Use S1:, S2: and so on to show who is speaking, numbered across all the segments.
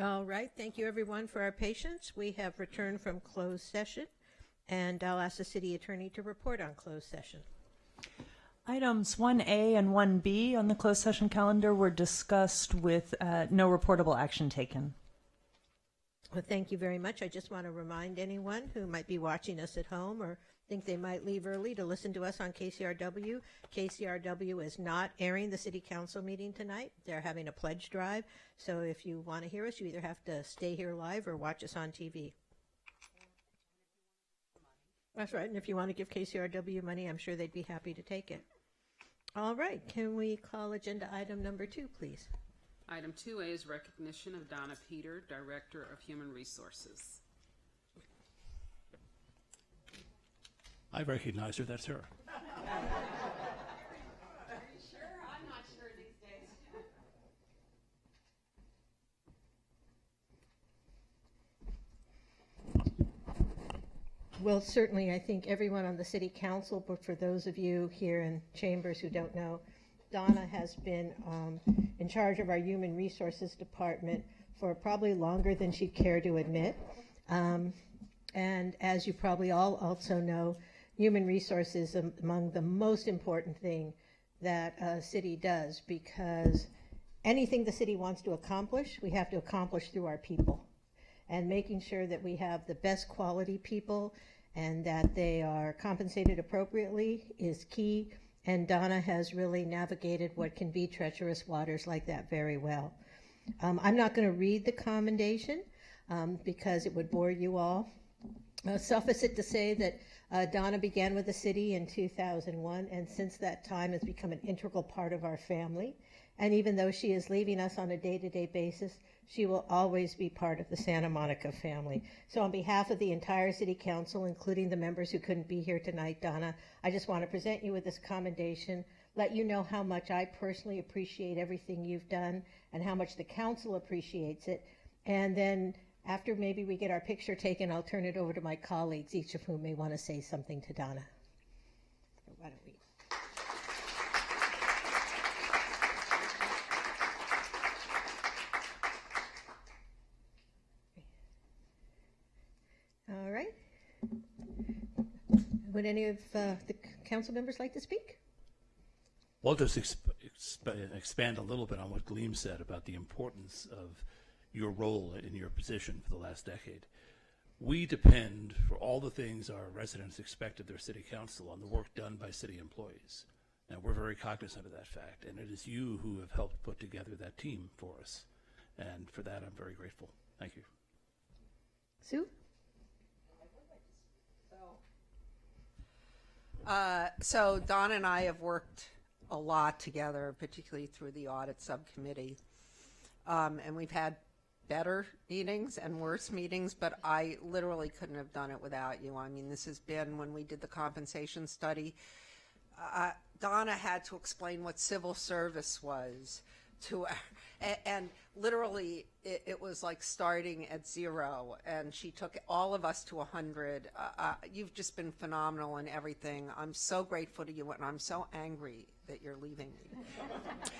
S1: All right, thank you everyone for our patience. We have returned from closed session, and I'll ask the city attorney to report on closed session.
S2: Items 1A and 1B on the closed session calendar were discussed with no reportable action taken.
S1: Well, thank you very much. I just want to remind anyone who might be watching us at home or think they might leave early to listen to us on KCRW. KCRW is not airing the city council meeting tonight. They're having a pledge drive. So if you want to hear us, you either have to stay here live or watch us on TV. That's right. And if you want to give KCRW money, I'm sure they'd be happy to take it. All right. Can we call agenda item number 2, please?
S3: Item 2A is recognition of Donna Peter, Director of Human Resources.
S4: I recognize her. That's her.
S3: Are you sure? I'm not sure these days.
S1: Well, certainly, I think everyone on the city council, but for those of you here in chambers who don't know, Donna has been in charge of our human resources department for probably longer than she'd care to admit. And as you probably all also know, human resources is among the most important thing that a city does, because anything the city wants to accomplish, we have to accomplish through our people. And making sure that we have the best quality people and that they are compensated appropriately is key. And Donna has really navigated what can be treacherous waters like that very well. I'm not going to read the commendation because it would bore you all. Suffice it to say that Donna began with the city in 2001, and since that time has become an integral part of our family. And even though she is leaving us on a day-to-day basis, she will always be part of the Santa Monica family. So on behalf of the entire city council, including the members who couldn't be here tonight, Donna, I just want to present you with this commendation, let you know how much I personally appreciate everything you've done and how much the council appreciates it. And then after maybe we get our picture taken, I'll turn it over to my colleagues, each of whom may want to say something to Donna. So why don't we? All right. Would any of the council members like to speak?
S4: Well, just expand a little bit on what Gleam said about the importance of your role in your position for the last decade. We depend for all the things our residents expect of their city council on the work done by city employees. And we're very cognizant of that fact, and it is you who have helped put together that team for us. And for that, I'm very grateful. Thank you.
S1: Sue?
S5: So Don and I have worked a lot together, particularly through the audit subcommittee. And we've had better meetings and worse meetings, but I literally couldn't have done it without you. I mean, this has been when we did the compensation study. Donna had to explain what civil service was to, and literally it was like starting at 0, and she took all of us to 100. You've just been phenomenal in everything. I'm so grateful to you, and I'm so angry that you're leaving me.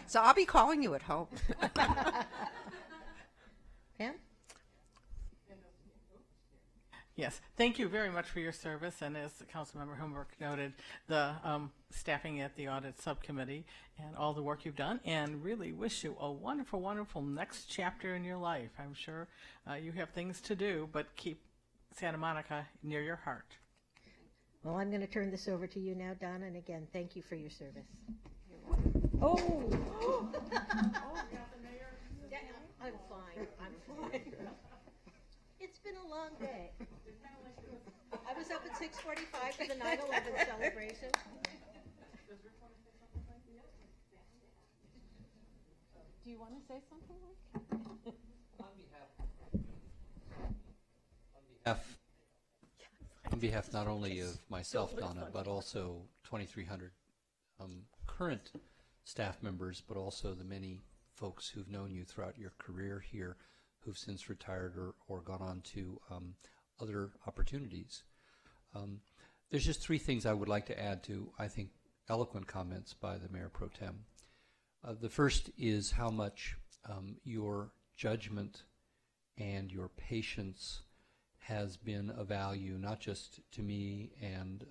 S5: So I'll be calling you at home.
S1: Pam?
S6: Yes, thank you very much for your service, and as Councilmember Humberg noted, the staffing at the audit subcommittee and all the work you've done, and really wish you a wonderful, wonderful next chapter in your life. I'm sure you have things to do, but keep Santa Monica near your heart.
S1: Well, I'm going to turn this over to you now, Donna, and again, thank you for your service.
S5: Oh!
S1: Oh, the mayor. Yeah, I'm fine. I'm fine. It's been a long day. I was up at 6:45 for the 9/11 celebration.
S6: Do you want to say something?
S7: On behalf not only of myself, Donna, but also 2,300 current staff members, but also the many folks who've known you throughout your career here, who've since retired or gone on to other opportunities. There's just 3 things I would like to add to, I think, eloquent comments by the Mayor Pro Tem. The first is how much your judgment and your patience has been a value, not just to me and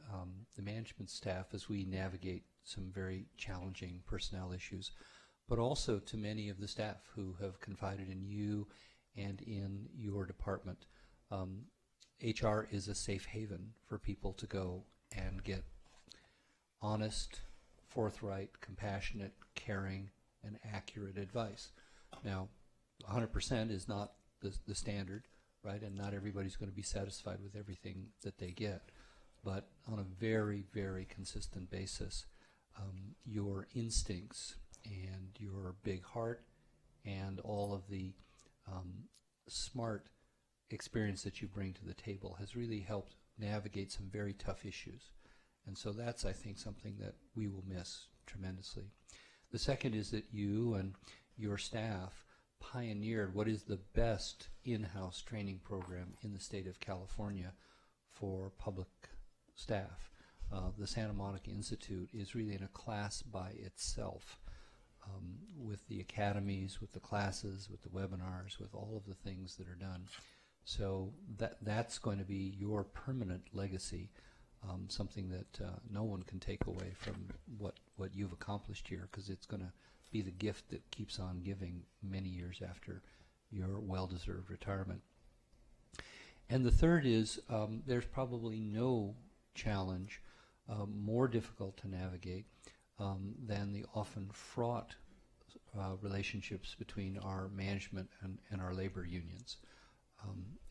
S7: the management staff as we navigate some very challenging personnel issues, but also to many of the staff who have confided in you and in your department. HR is a safe haven for people to go and get honest, forthright, compassionate, caring, and accurate advice. Now, 100% is not the standard, right? And not everybody's going to be satisfied with everything that they get. But on a very, very consistent basis, your instincts and your big heart and all of the smart experience that you bring to the table has really helped navigate some very tough issues. And so that's, I think, something that we will miss tremendously. The second is that you and your staff pioneered what is the best in-house training program in the state of California for public staff. The Santa Monica Institute is really in a class by itself, with the academies, with the classes, with the webinars, with all of the things that are done. So that's going to be your permanent legacy, something that no one can take away from what you've accomplished here, because it's going to be the gift that keeps on giving many years after your well-deserved retirement. And the third is there's probably no challenge more difficult to navigate than the often fraught relationships between our management and our labor unions.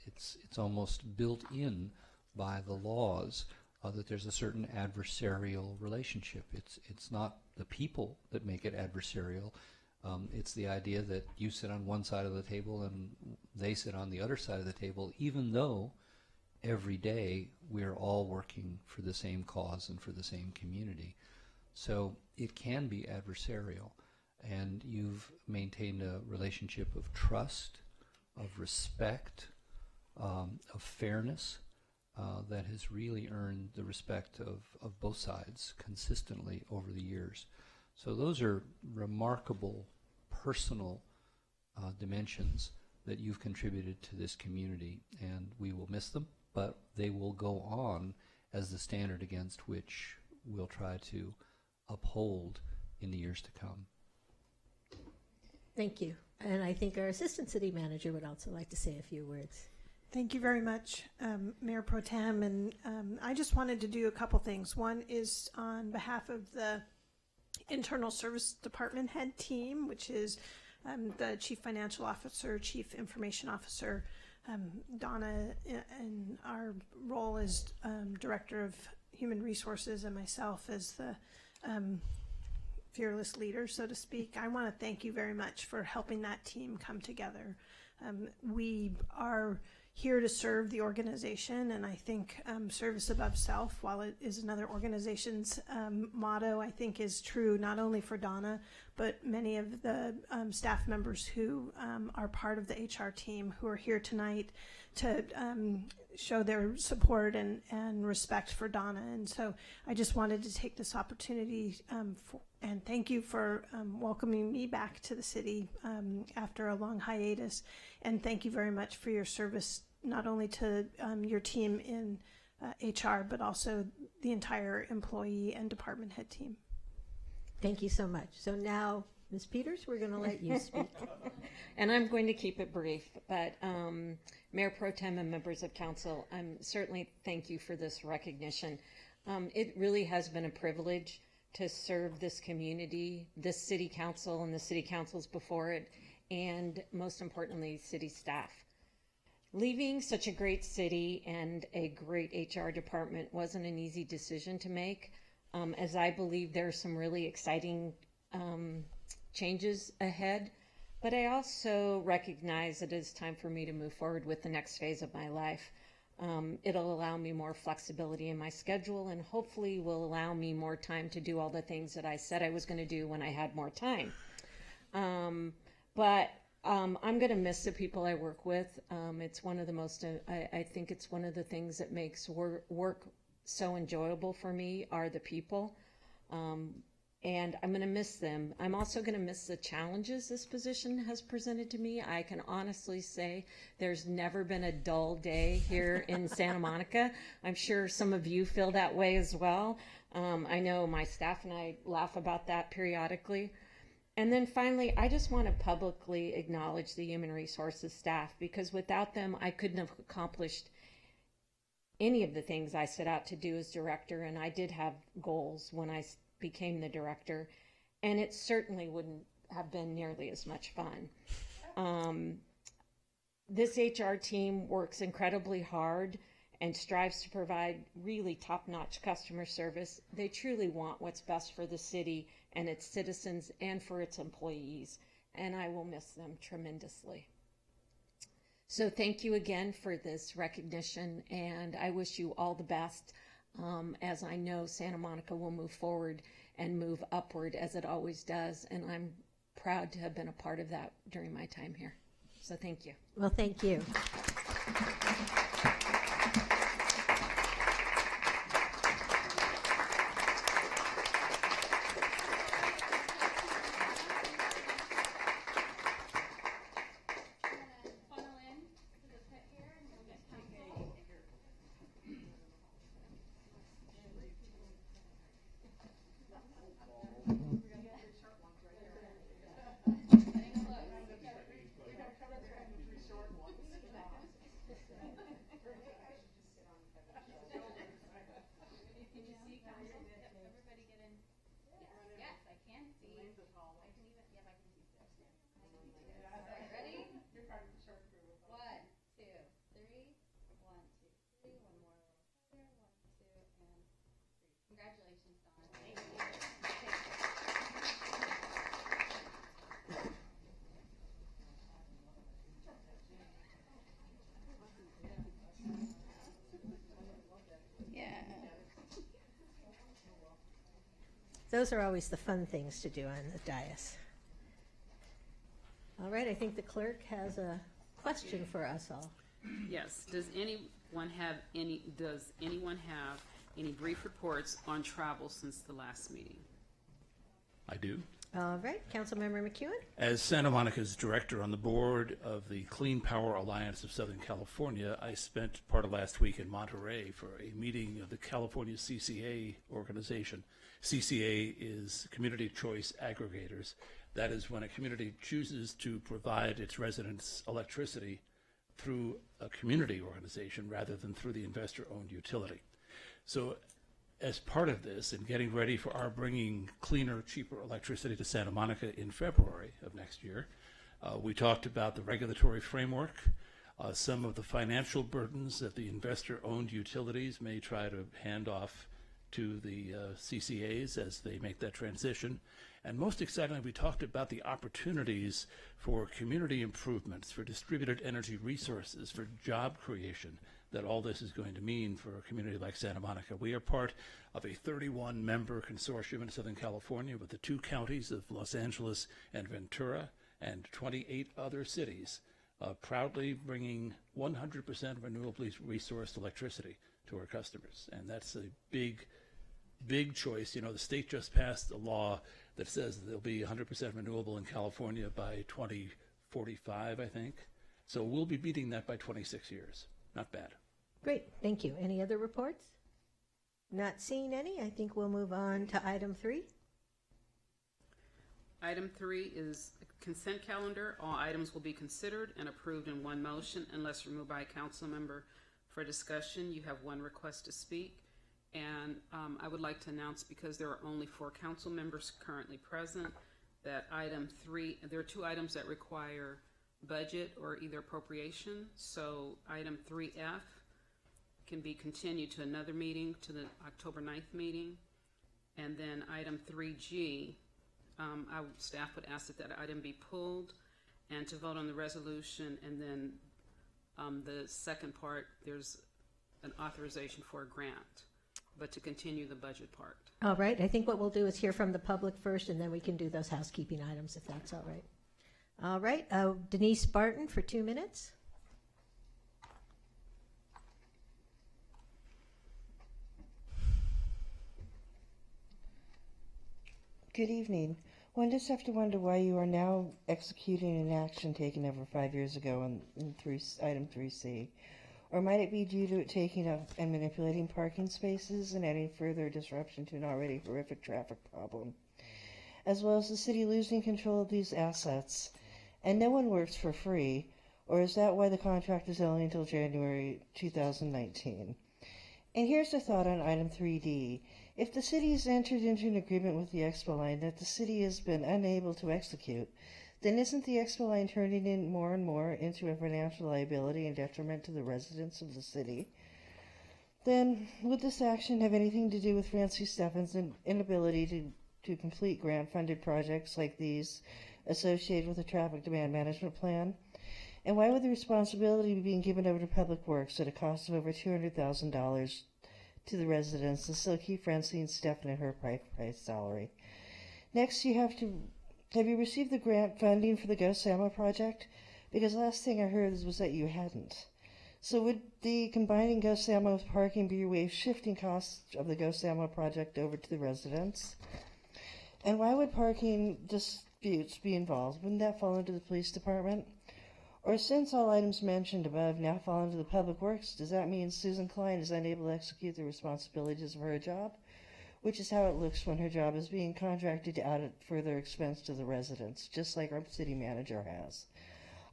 S7: It's almost built in by the laws that there's a certain adversarial relationship. It's not the people that make it adversarial. It's the idea that you sit on one side of the table and they sit on the other side of the table, even though every day we're all working for the same cause and for the same community. So it can be adversarial, and you've maintained a relationship of trust, of respect, of fairness, that has really earned the respect of both sides consistently over the years. So those are remarkable personal dimensions that you've contributed to this community, and we will miss them, but they will go on as the standard against which we'll try to uphold in the years to come.
S1: Thank you. And I think our Assistant City Manager would also like to say a few words.
S8: Thank you very much, Mayor Pro Tem. And I just wanted to do a couple things. One is on behalf of the Internal Service Department Head Team, which is the Chief Financial Officer, Chief Information Officer, Donna, and our role as Director of Human Resources, and myself as the fearless leader, so to speak. I want to thank you very much for helping that team come together. We are here to serve the organization, and I think service above self, while it is another organization's motto, I think is true not only for Donna, but many of the staff members who are part of the HR team who are here tonight to show their support and respect for Donna. And so I just wanted to take this opportunity and thank you for welcoming me back to the city after a long hiatus. And thank you very much for your service, not only to your team in HR, but also the entire employee and department head team.
S1: Thank you so much. So now, Ms. Peters, we're going to let you speak.
S9: And I'm going to keep it brief, but Mayor Pro Tem and members of council, certainly thank you for this recognition. It really has been a privilege to serve this community, this city council and the city councils before it, and most importantly, city staff. Leaving such a great city and a great HR department wasn't an easy decision to make, as I believe there are some really exciting changes ahead, but I also recognize that it's time for me to move forward with the next phase of my life. It'll allow me more flexibility in my schedule and hopefully will allow me more time to do all the things that I said I was going to do when I had more time. But I'm going to miss the people I work with. It's one of the most, I think it's one of the things that makes work so enjoyable for me are the people. and I'm going to miss them. I'm also going to miss the challenges this position has presented to me. I can honestly say there's never been a dull day here in Santa Monica. I'm sure some of you feel that way as well. I know my staff and I laugh about that periodically. And then finally, I just want to publicly acknowledge the Human Resources staff, because without them, I couldn't have accomplished any of the things I set out to do as director, and I did have goals when I became the director, and it certainly wouldn't have been nearly as much fun. This HR team works incredibly hard and strives to provide really top-notch customer service. They truly want what's best for the city and its citizens and for its employees, and I will miss them tremendously. So thank you again for this recognition, and I wish you all the best, as I know Santa Monica will move forward and move upward as it always does, and I'm proud to have been a part of that during my time here. So thank you.
S1: Well, thank you. Those are always the fun things to do on the dais. All right, I think the clerk has a question for us all.
S3: Yes. Does anyone have any brief reports on travel since the last meeting?
S4: I do.
S1: All right, Councilmember McEwen.
S4: As Santa Monica's director on the board of the Clean Power Alliance of Southern California, I spent part of last week in Monterey for a meeting of the California CCA organization. CCA is Community Choice Aggregators. That is when a community chooses to provide its residents electricity through a community organization rather than through the investor-owned utility. So as part of this, and getting ready for our bringing cleaner, cheaper electricity to Santa Monica in February of next year, we talked about the regulatory framework, some of the financial burdens that the investor-owned utilities may try to hand off to the CCAs as they make that transition. And most excitingly, we talked about the opportunities for community improvements, for distributed energy resources, for job creation, that all this is going to mean for a community like Santa Monica. We are part of a 31-member consortium in Southern California with the 2 counties of Los Angeles and Ventura and 28 other cities, proudly bringing 100% renewably resourced electricity to our customers. And that's a big choice. You know, the state just passed a law that says that there'll be 100% renewable in California by 2045, I think. So we'll be beating that by 26 years. Not bad.
S1: Great, thank you. Any other reports? Not seeing any. I think we'll move on to item 3.
S3: Item 3 is consent calendar. All items will be considered and approved in one motion unless removed by a council member for discussion. You have one request to speak. And I would like to announce, because there are only 4 council members currently present, that item 3, there are 2 items that require budget or either appropriation. So item 3F can be continued to another meeting, to the October 9th meeting. And then item 3G, staff would ask that that item be pulled and to vote on the resolution. And then the second part, there's an authorization for a grant, but to continue the budget part.
S1: All right, I think what we'll do is hear from the public first, and then we can do those housekeeping items, if that's all right. All right, Denise Barton for 2 minutes.
S10: Good evening. One just have to wonder why you are now executing an action taken over 5 years ago in item 3C. Or might it be due to it taking up and manipulating parking spaces and adding further disruption to an already horrific traffic problem, as well as the city losing control of these assets? And no one works for free, or is that why the contract is only until January 2019? And here's a thought on item 3D. If the city has entered into an agreement with the Expo line that the city has been unable to execute, then isn't the Expo line turning in more and more into a financial liability and detriment to the residents of the city? Then would this action have anything to do with Francie Steffen's inability to complete grant-funded projects like these associated with the traffic demand management plan? And why would the responsibility be being given over to Public Works at a cost of over $200,000 to the residents and still keep Francine Steffen at her price salary? Next, have you received the grant funding for the Go Samo project? Because last thing I heard was that you hadn't. So would the combining Go Samo with parking be your way of shifting costs of the Go Samo project over to the residents? And why would parking disputes be involved? Wouldn't that fall into the police department? Or since all items mentioned above now fall into the Public Works, does that mean Susan Klein is unable to execute the responsibilities of her job? Which is how it looks when her job is being contracted to add further expense to the residents, just like our city manager has.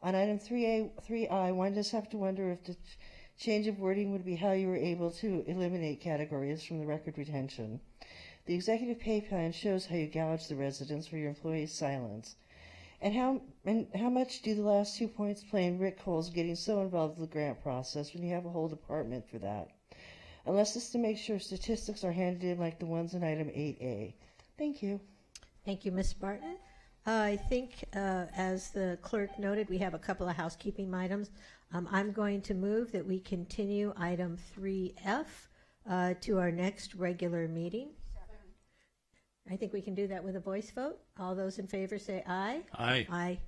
S10: On item 3I, one just have to wonder if the change of wording would be how you were able to eliminate categories from the record retention. The executive pay plan shows how you gouge the residents for your employees' silence. And how much do the last 2 points play in Rick Cole's getting so involved with the grant process when you have a whole department for that? Unless it's to make sure statistics are handed in like the ones in item 8A. Thank you.
S1: Thank you, Ms. Barton. I think, as the clerk noted, we have a couple of housekeeping items. I'm going to move that we continue item 3F to our next regular meeting. I think we can do that with a voice vote. All those in favor say aye.
S4: Aye.
S1: Aye.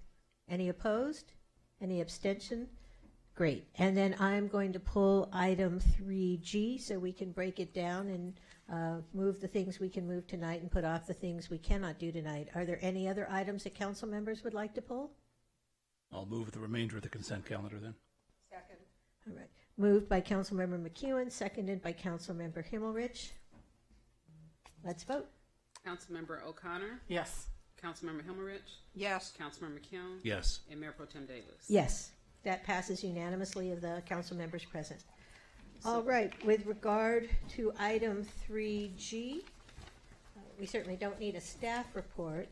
S1: Any opposed? Any abstention? Great. And then I'm going to pull item 3G so we can break it down and move the things we can move tonight and put off the things we cannot do tonight. Are there any other items that council members would like to pull?
S4: I'll move the remainder of the consent calendar then.
S5: Second.
S1: All right. Moved by Councilmember McEwen, seconded by Councilmember Himmelrich. Let's vote.
S3: Councilmember O'Connor,
S6: Yes.
S3: Councilmember Himmelrich,
S5: Yes.
S3: Councilmember McKeown,
S4: Yes.
S3: and Mayor Pro Tem Davis.
S1: Yes. That passes unanimously of the council members present. All right. With regard to item 3G, we certainly don't need a staff report.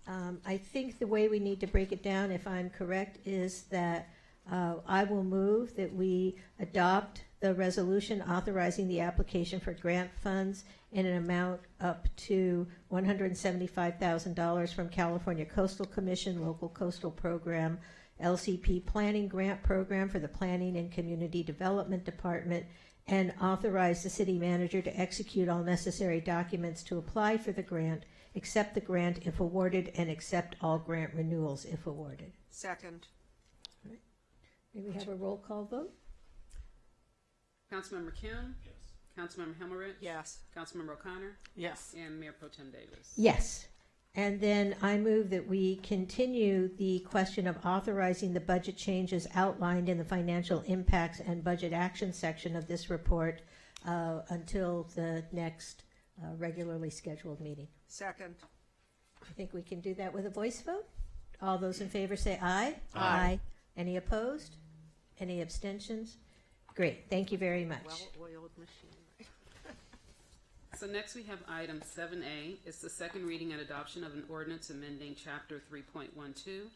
S1: I think the way we need to break it down, if I'm correct, is that I will move that we adopt the resolution authorizing the application for grant funds in an amount up to $175,000 from California Coastal Commission Local Coastal Program LCP Planning Grant Program for the Planning and Community Development Department, and authorize the city manager to execute all necessary documents to apply for the grant, accept the grant if awarded, and accept all grant renewals if awarded.
S5: Second.
S1: May we have a roll call vote?
S3: Councilmember Kim? Yes. Councilmember Himmelrich?
S5: Yes.
S3: Councilmember O'Connor?
S6: Yes.
S3: And Mayor Pro Tem Davis.
S1: Yes. And then I move that we continue the question of authorizing the budget changes outlined in the financial impacts and budget action section of this report until the next regularly scheduled meeting.
S5: Second.
S1: I think we can do that with a voice vote. All those in favor say aye.
S4: Aye.
S1: Any opposed? Any abstentions? Great. Thank you very much.
S5: Well-oiled machine.
S3: So next we have item 7A. It's the second reading and adoption of an ordinance amending Chapter 3.12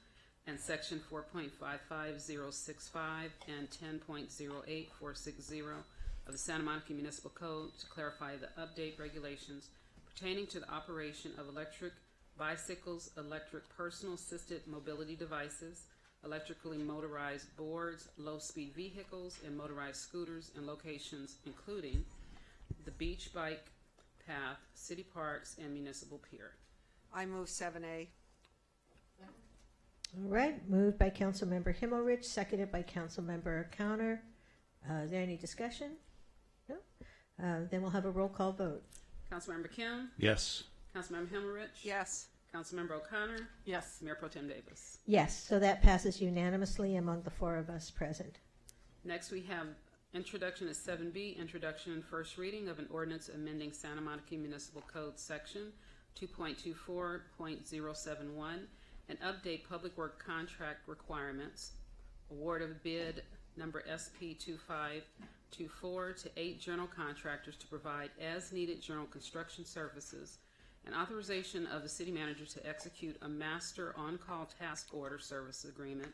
S3: and Section 4.55065 and 10.08460 of the Santa Monica Municipal Code to clarify the update regulations pertaining to the operation of electric bicycles, electric personal assisted mobility devices, electrically motorized boards, low-speed vehicles, and motorized scooters in locations including the beach bike path, city parks, and municipal pier.
S5: I move 7A.
S1: All right. Moved by Councilmember Himmelrich, seconded by Councilmember O'Connor. Is there any discussion? No? Then we'll have a roll call vote.
S3: Councilmember Kim?
S4: Yes.
S3: Councilmember Hemmerich?
S5: Yes.
S3: Councilmember O'Connor?
S6: Yes.
S3: Mayor Pro Tem Davis?
S1: Yes, so that passes unanimously among the four of us present.
S3: Next, we have introduction is 7B, introduction and first reading of an ordinance amending Santa Monica Municipal Code Section 2.24.071 and update public work contract requirements, award of bid number SP 2524 to 8 general contractors to provide as-needed general construction services, and authorization of the city manager to execute a master on-call task order service agreement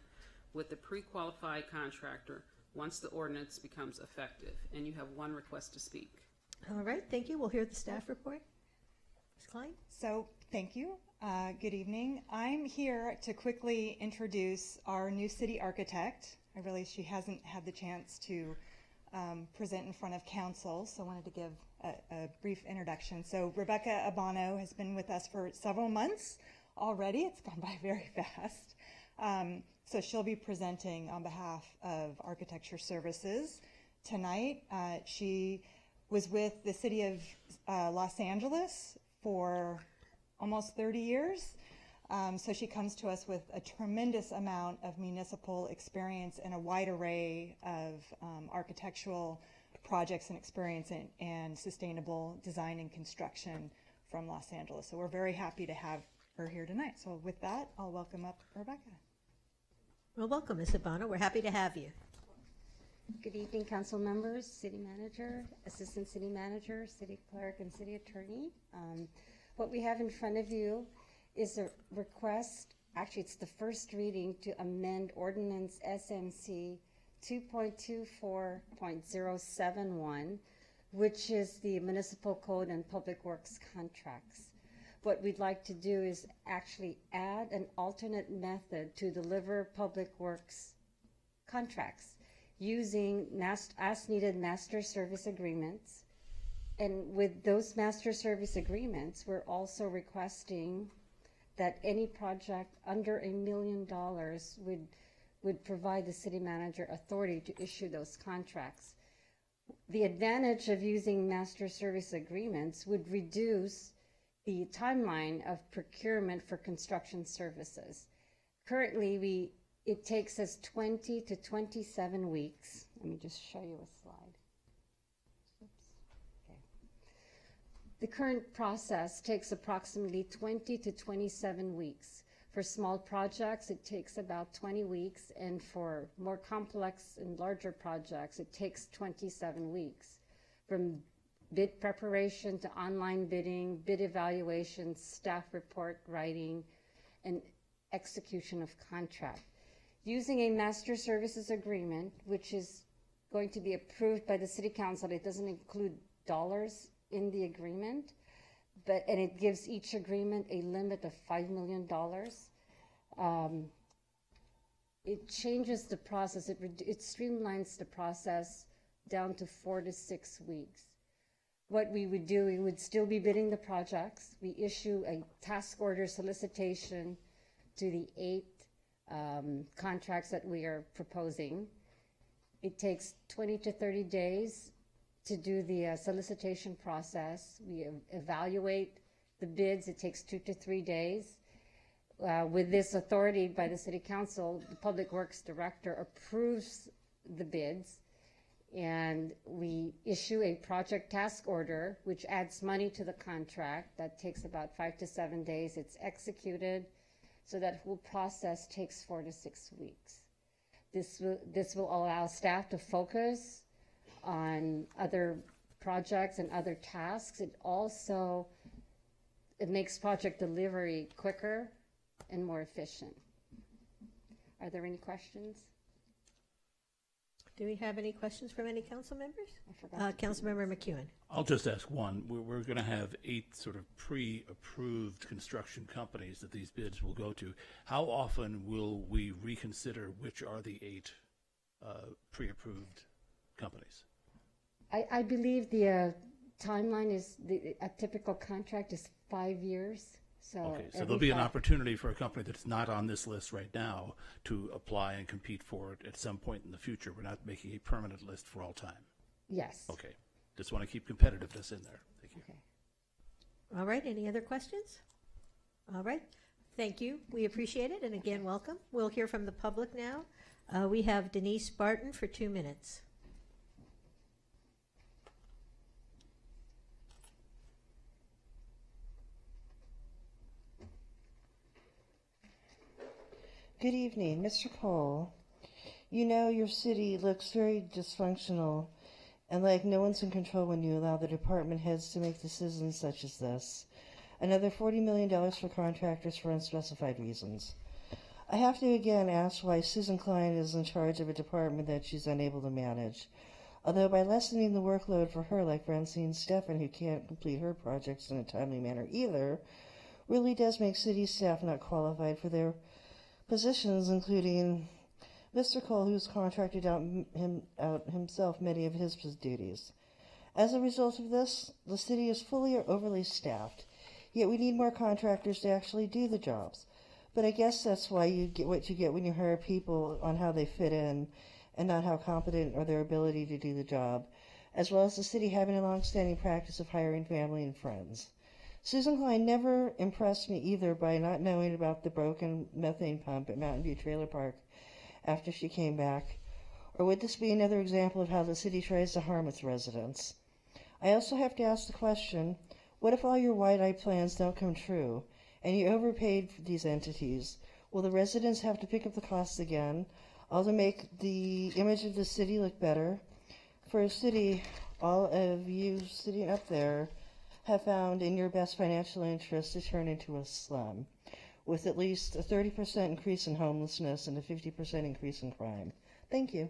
S3: with the pre-qualified contractor once the ordinance becomes effective. And you have one request to speak.
S1: All right, thank you. We'll hear the staff report. Ms. Klein?
S11: So, thank you. Good evening. I'm here to quickly introduce our new city architect. I realize she hasn't had the chance to present in front of council, so I wanted to give a brief introduction. So Rebecca Abano has been with us for several months already. It's gone by very fast. So she'll be presenting on behalf of Architecture Services tonight. She was with the city of Los Angeles for almost 30 years. So she comes to us with a tremendous amount of municipal experience and a wide array of architectural projects and experience and sustainable design and construction from Los Angeles. So we're very happy to have her here tonight. So with that, I'll welcome up Rebecca.
S1: Well, welcome, Ms. Abano. We're happy to have you.
S12: Good evening, council members, city manager, assistant city manager, city clerk, and city attorney. What we have in front of you is a request, actually it's the first reading, to amend ordinance SMC 2.24.071, which is the municipal code and public works contracts. What we'd like to do is actually add an alternate method to deliver public works contracts using as-needed master service agreements. And with those master service agreements, we're also requesting that any project under $1 million would provide the city manager authority to issue those contracts. The advantage of using master service agreements would reduce the timeline of procurement for construction services. Currently, it takes us 20 to 27 weeks. Let me just show you a slide. Oops. Okay. The current process takes approximately 20 to 27 weeks. For small projects, it takes about 20 weeks, and for more complex and larger projects, it takes 27 weeks. From bid preparation to online bidding, bid evaluation, staff report writing, and execution of contract. Using a master services agreement, which is going to be approved by the city council, it doesn't include dollars in the agreement, and it gives each agreement a limit of $5 million. It changes the process, it streamlines the process down to 4 to 6 weeks. What we would do, we would still be bidding the projects. We issue a task order solicitation to the 8 contracts that we are proposing. It takes 20 to 30 days to do the solicitation process. We evaluate the bids. It takes 2 to 3 days. With this authority by the city council, the public works director approves the bids, and we issue a project task order, which adds money to the contract. That takes about 5 to 7 days. It's executed, so that whole process takes 4 to 6 weeks. This will allow staff to focus on other projects and other tasks. It makes project delivery quicker and more efficient. Are there any questions?
S1: Do we have any questions from any council members?
S12: I forgot.
S1: Councilmember McEwen.
S4: I'll just ask one. We're going to have 8 sort of pre-approved construction companies that these bids will go to. How often will we reconsider which are the 8 pre-approved companies?
S12: I believe the timeline is, a typical contract is 5 years.
S4: Okay, so there'll be an opportunity for a company that's not on this list right now to apply and compete for it at some point in the future. We're not making a permanent list for all time.
S12: Yes.
S4: Okay, just want to keep competitiveness in there. Thank you.
S12: Okay.
S13: All right, any other questions? All right, thank you. We appreciate it, and again, welcome. We'll hear from the public now. We have Denise Barton for 2 minutes.
S10: Good evening, Mr. Cole. You know your city looks very dysfunctional and like no one's in control when you allow the department heads to make decisions such as this. Another $40 million for contractors for unspecified reasons. I have to again ask why Susan Klein is in charge of a department that she's unable to manage. Although by lessening the workload for her, like Francine Steffen, who can't complete her projects in a timely manner either, really does make city staff not qualified for their positions, including Mr. Cole, who's contracted out himself many of his duties. As a result of this, the city is fully or overly staffed, yet we need more contractors to actually do the jobs. But I guess that's why you get what you get when you hire people on how they fit in and not how competent or their ability to do the job, as well as the city having a long-standing practice of hiring family and friends. Susan Klein never impressed me either by not knowing about the broken methane pump at Mountain View Trailer Park after she came back. Or would this be another example of how the city tries to harm its residents? I also have to ask the question, what if all your wide-eyed plans don't come true and you overpaid for these entities? Will the residents have to pick up the costs again, all to make the image of the city look better? For a city, all of you sitting up there have found in your best financial interest to turn into a slum, with at least a 30% increase in homelessness and a 50% increase in crime. Thank you.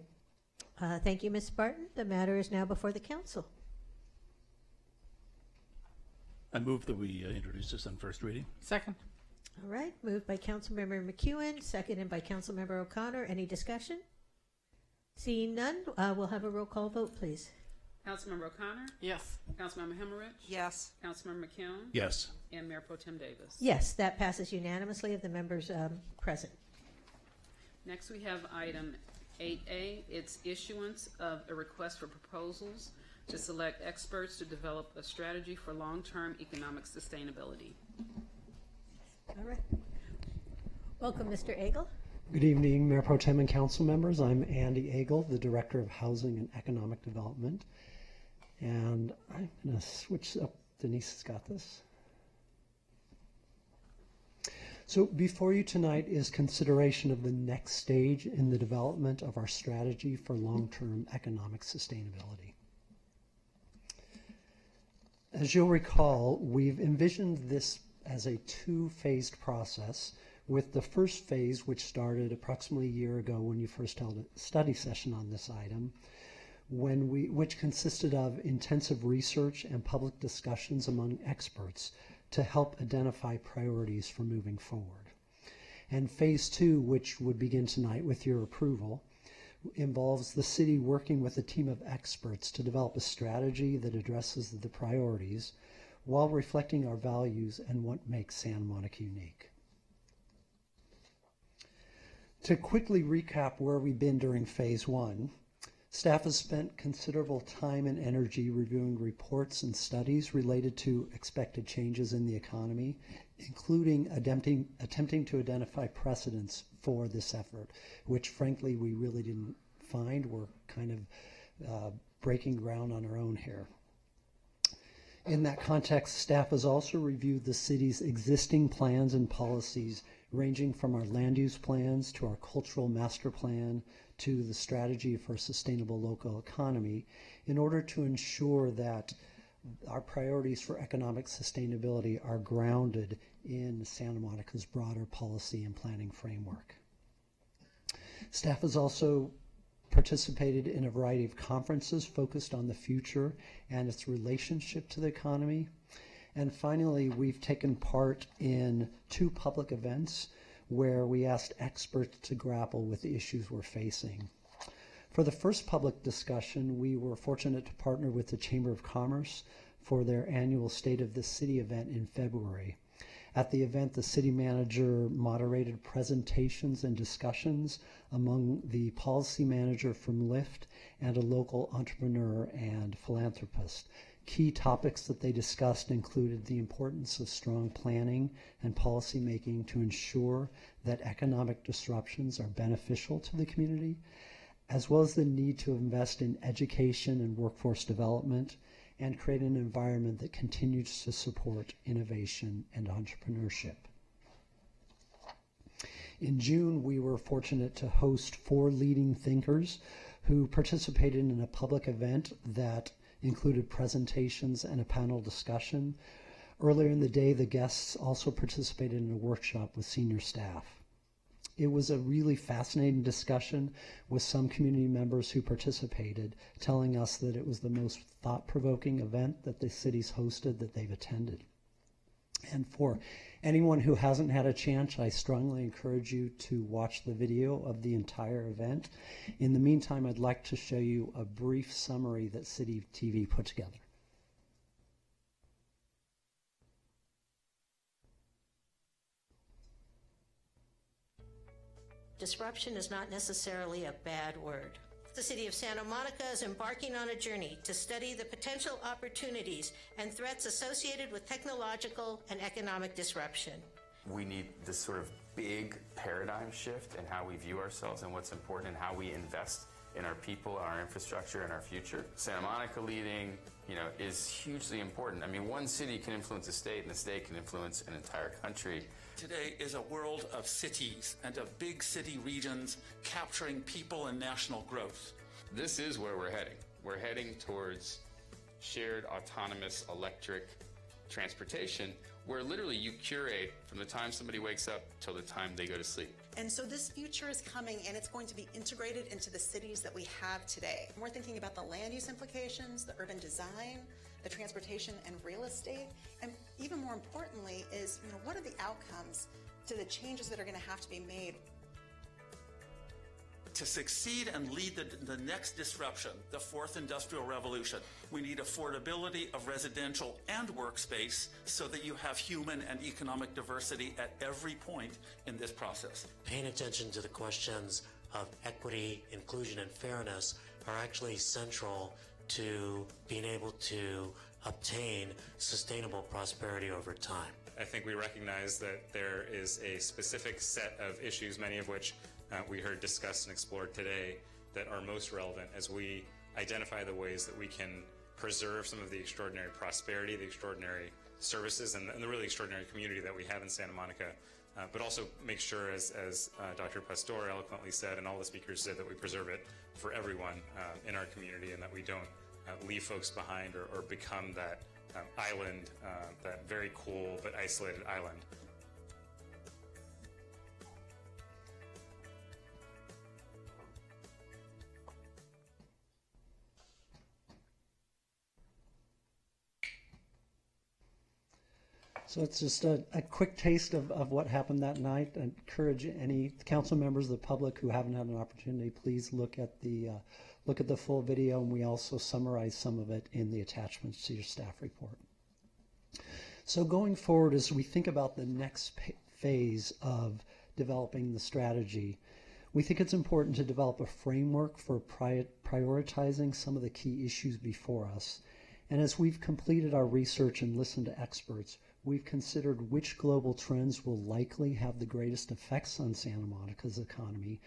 S13: Thank you, Ms. Barton. The matter is now before the council.
S4: I move that we introduce this on first reading.
S6: Second.
S13: All right, moved by Councilmember McEwen, seconded by Councilmember O'Connor. Any discussion? Seeing none, we'll have a roll call vote, please.
S3: Councilmember O'Connor?
S6: Yes.
S3: Councilmember Hemmerich?
S5: Yes.
S3: Councilmember McKeown?
S4: Yes.
S3: And Mayor Pro Tem Davis?
S13: Yes, that passes unanimously of the members present.
S3: Next, we have item 8A. It's issuance of a request for proposals to select experts to develop a strategy for long-term economic sustainability.
S13: All right. Welcome, Mr. Agel.
S14: Good evening, Mayor Pro Tem and council members. I'm Andy Agel, the Director of Housing and Economic Development. And I'm going to switch up. Denise has got this. So before you tonight is consideration of the next stage in the development of our strategy for long-term economic sustainability. As you'll recall, we've envisioned this as a two-phased process, with the first phase, which started approximately a year ago when you first held a study session on this item, which consisted of intensive research and public discussions among experts to help identify priorities for moving forward. And phase two, which would begin tonight with your approval, involves the city working with a team of experts to develop a strategy that addresses the priorities while reflecting our values and what makes Santa Monica unique. To quickly recap where we've been during phase one, staff has spent considerable time and energy reviewing reports and studies related to expected changes in the economy, including attempting to identify precedents for this effort, which frankly we really didn't find. We're kind of breaking ground on our own here. In that context, staff has also reviewed the city's existing plans and policies, ranging from our land use plans to our cultural master plan to the strategy for a sustainable local economy, in order to ensure that our priorities for economic sustainability are grounded in Santa Monica's broader policy and planning framework. Staff has also participated in a variety of conferences focused on the future and its relationship to the economy. And finally, we've taken part in 2 public events where we asked experts to grapple with the issues we're facing. For the first public discussion, we were fortunate to partner with the Chamber of Commerce for their annual State of the City event in February. At the event, the city manager moderated presentations and discussions among the policy manager from Lyft and a local entrepreneur and philanthropist, Key topics that they discussed included the importance of strong planning and policy making to ensure that economic disruptions are beneficial to the community, as well as the need to invest in education and workforce development and create an environment that continues to support innovation and entrepreneurship. In June, we were fortunate to host 4 leading thinkers who participated in a public event that included presentations and a panel discussion. Earlier in the day, the guests also participated in a workshop with senior staff. It was a really fascinating discussion with some community members who participated, telling us that it was the most thought-provoking event that the city's hosted that they've attended. And for anyone who hasn't had a chance, I strongly encourage you to watch the video of the entire event. In the meantime, I'd like to show you a brief summary that City TV put together.
S13: Disruption is not necessarily a bad word. The City of Santa Monica is embarking on a journey to study the potential opportunities and threats associated with technological and economic disruption.
S15: We need this sort of big paradigm shift in how we view ourselves and what's important and how we invest in our people, our infrastructure, and our future. Santa Monica leading, is hugely important. I mean, one city can influence a state, and the state can influence an entire country.
S16: Today is a world of cities and of big city regions capturing people and national growth.
S15: This is where we're heading. We're heading towards shared autonomous electric transportation where literally you curate from the time somebody wakes up till the time they go to sleep.
S17: And so this future is coming, and it's going to be integrated into the cities that we have today. We're thinking about the land use implications, the urban design, the transportation and real estate, and even more importantly is, what are the outcomes to the changes that are going to have to be made?
S16: To succeed and lead the next disruption, the fourth industrial revolution, we need affordability of residential and workspace so that you have human and economic diversity at every point in this process.
S18: Paying attention to the questions of equity, inclusion, and fairness are actually central to being able to obtain sustainable prosperity over time.
S19: I think we recognize that there is a specific set of issues, many of which we heard discussed and explored today, that are most relevant as we identify the ways that we can preserve some of the extraordinary prosperity, the extraordinary services, and the really extraordinary community that we have in Santa Monica, but also make sure, as Dr. Pastor eloquently said, and all the speakers said, that we preserve it for everyone in our community and that we don't leave folks behind or become that island, that very cool but isolated island.
S14: So it's just a quick taste of what happened that night. I encourage any council members of the public who haven't had an opportunity, please look at the full video, and we also summarize some of it in the attachments to your staff report. So going forward, as we think about the next phase of developing the strategy, we think it's important to develop a framework for prioritizing some of the key issues before us. And as we've completed our research and listened to experts, we've considered which global trends will likely have the greatest effects on Santa Monica's economy,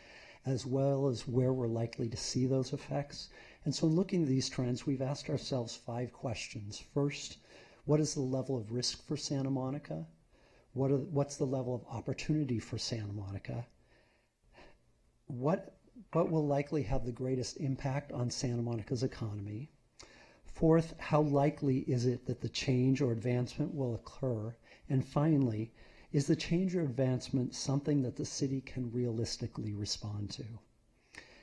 S14: as well as where we're likely to see those effects. And so in looking at these trends, we've asked ourselves 5 questions. First, what is the level of risk for Santa Monica? What's the level of opportunity for Santa Monica? What will likely have the greatest impact on Santa Monica's economy? Fourth, how likely is it that the change or advancement will occur? And finally, is the change or advancement something that the city can realistically respond to?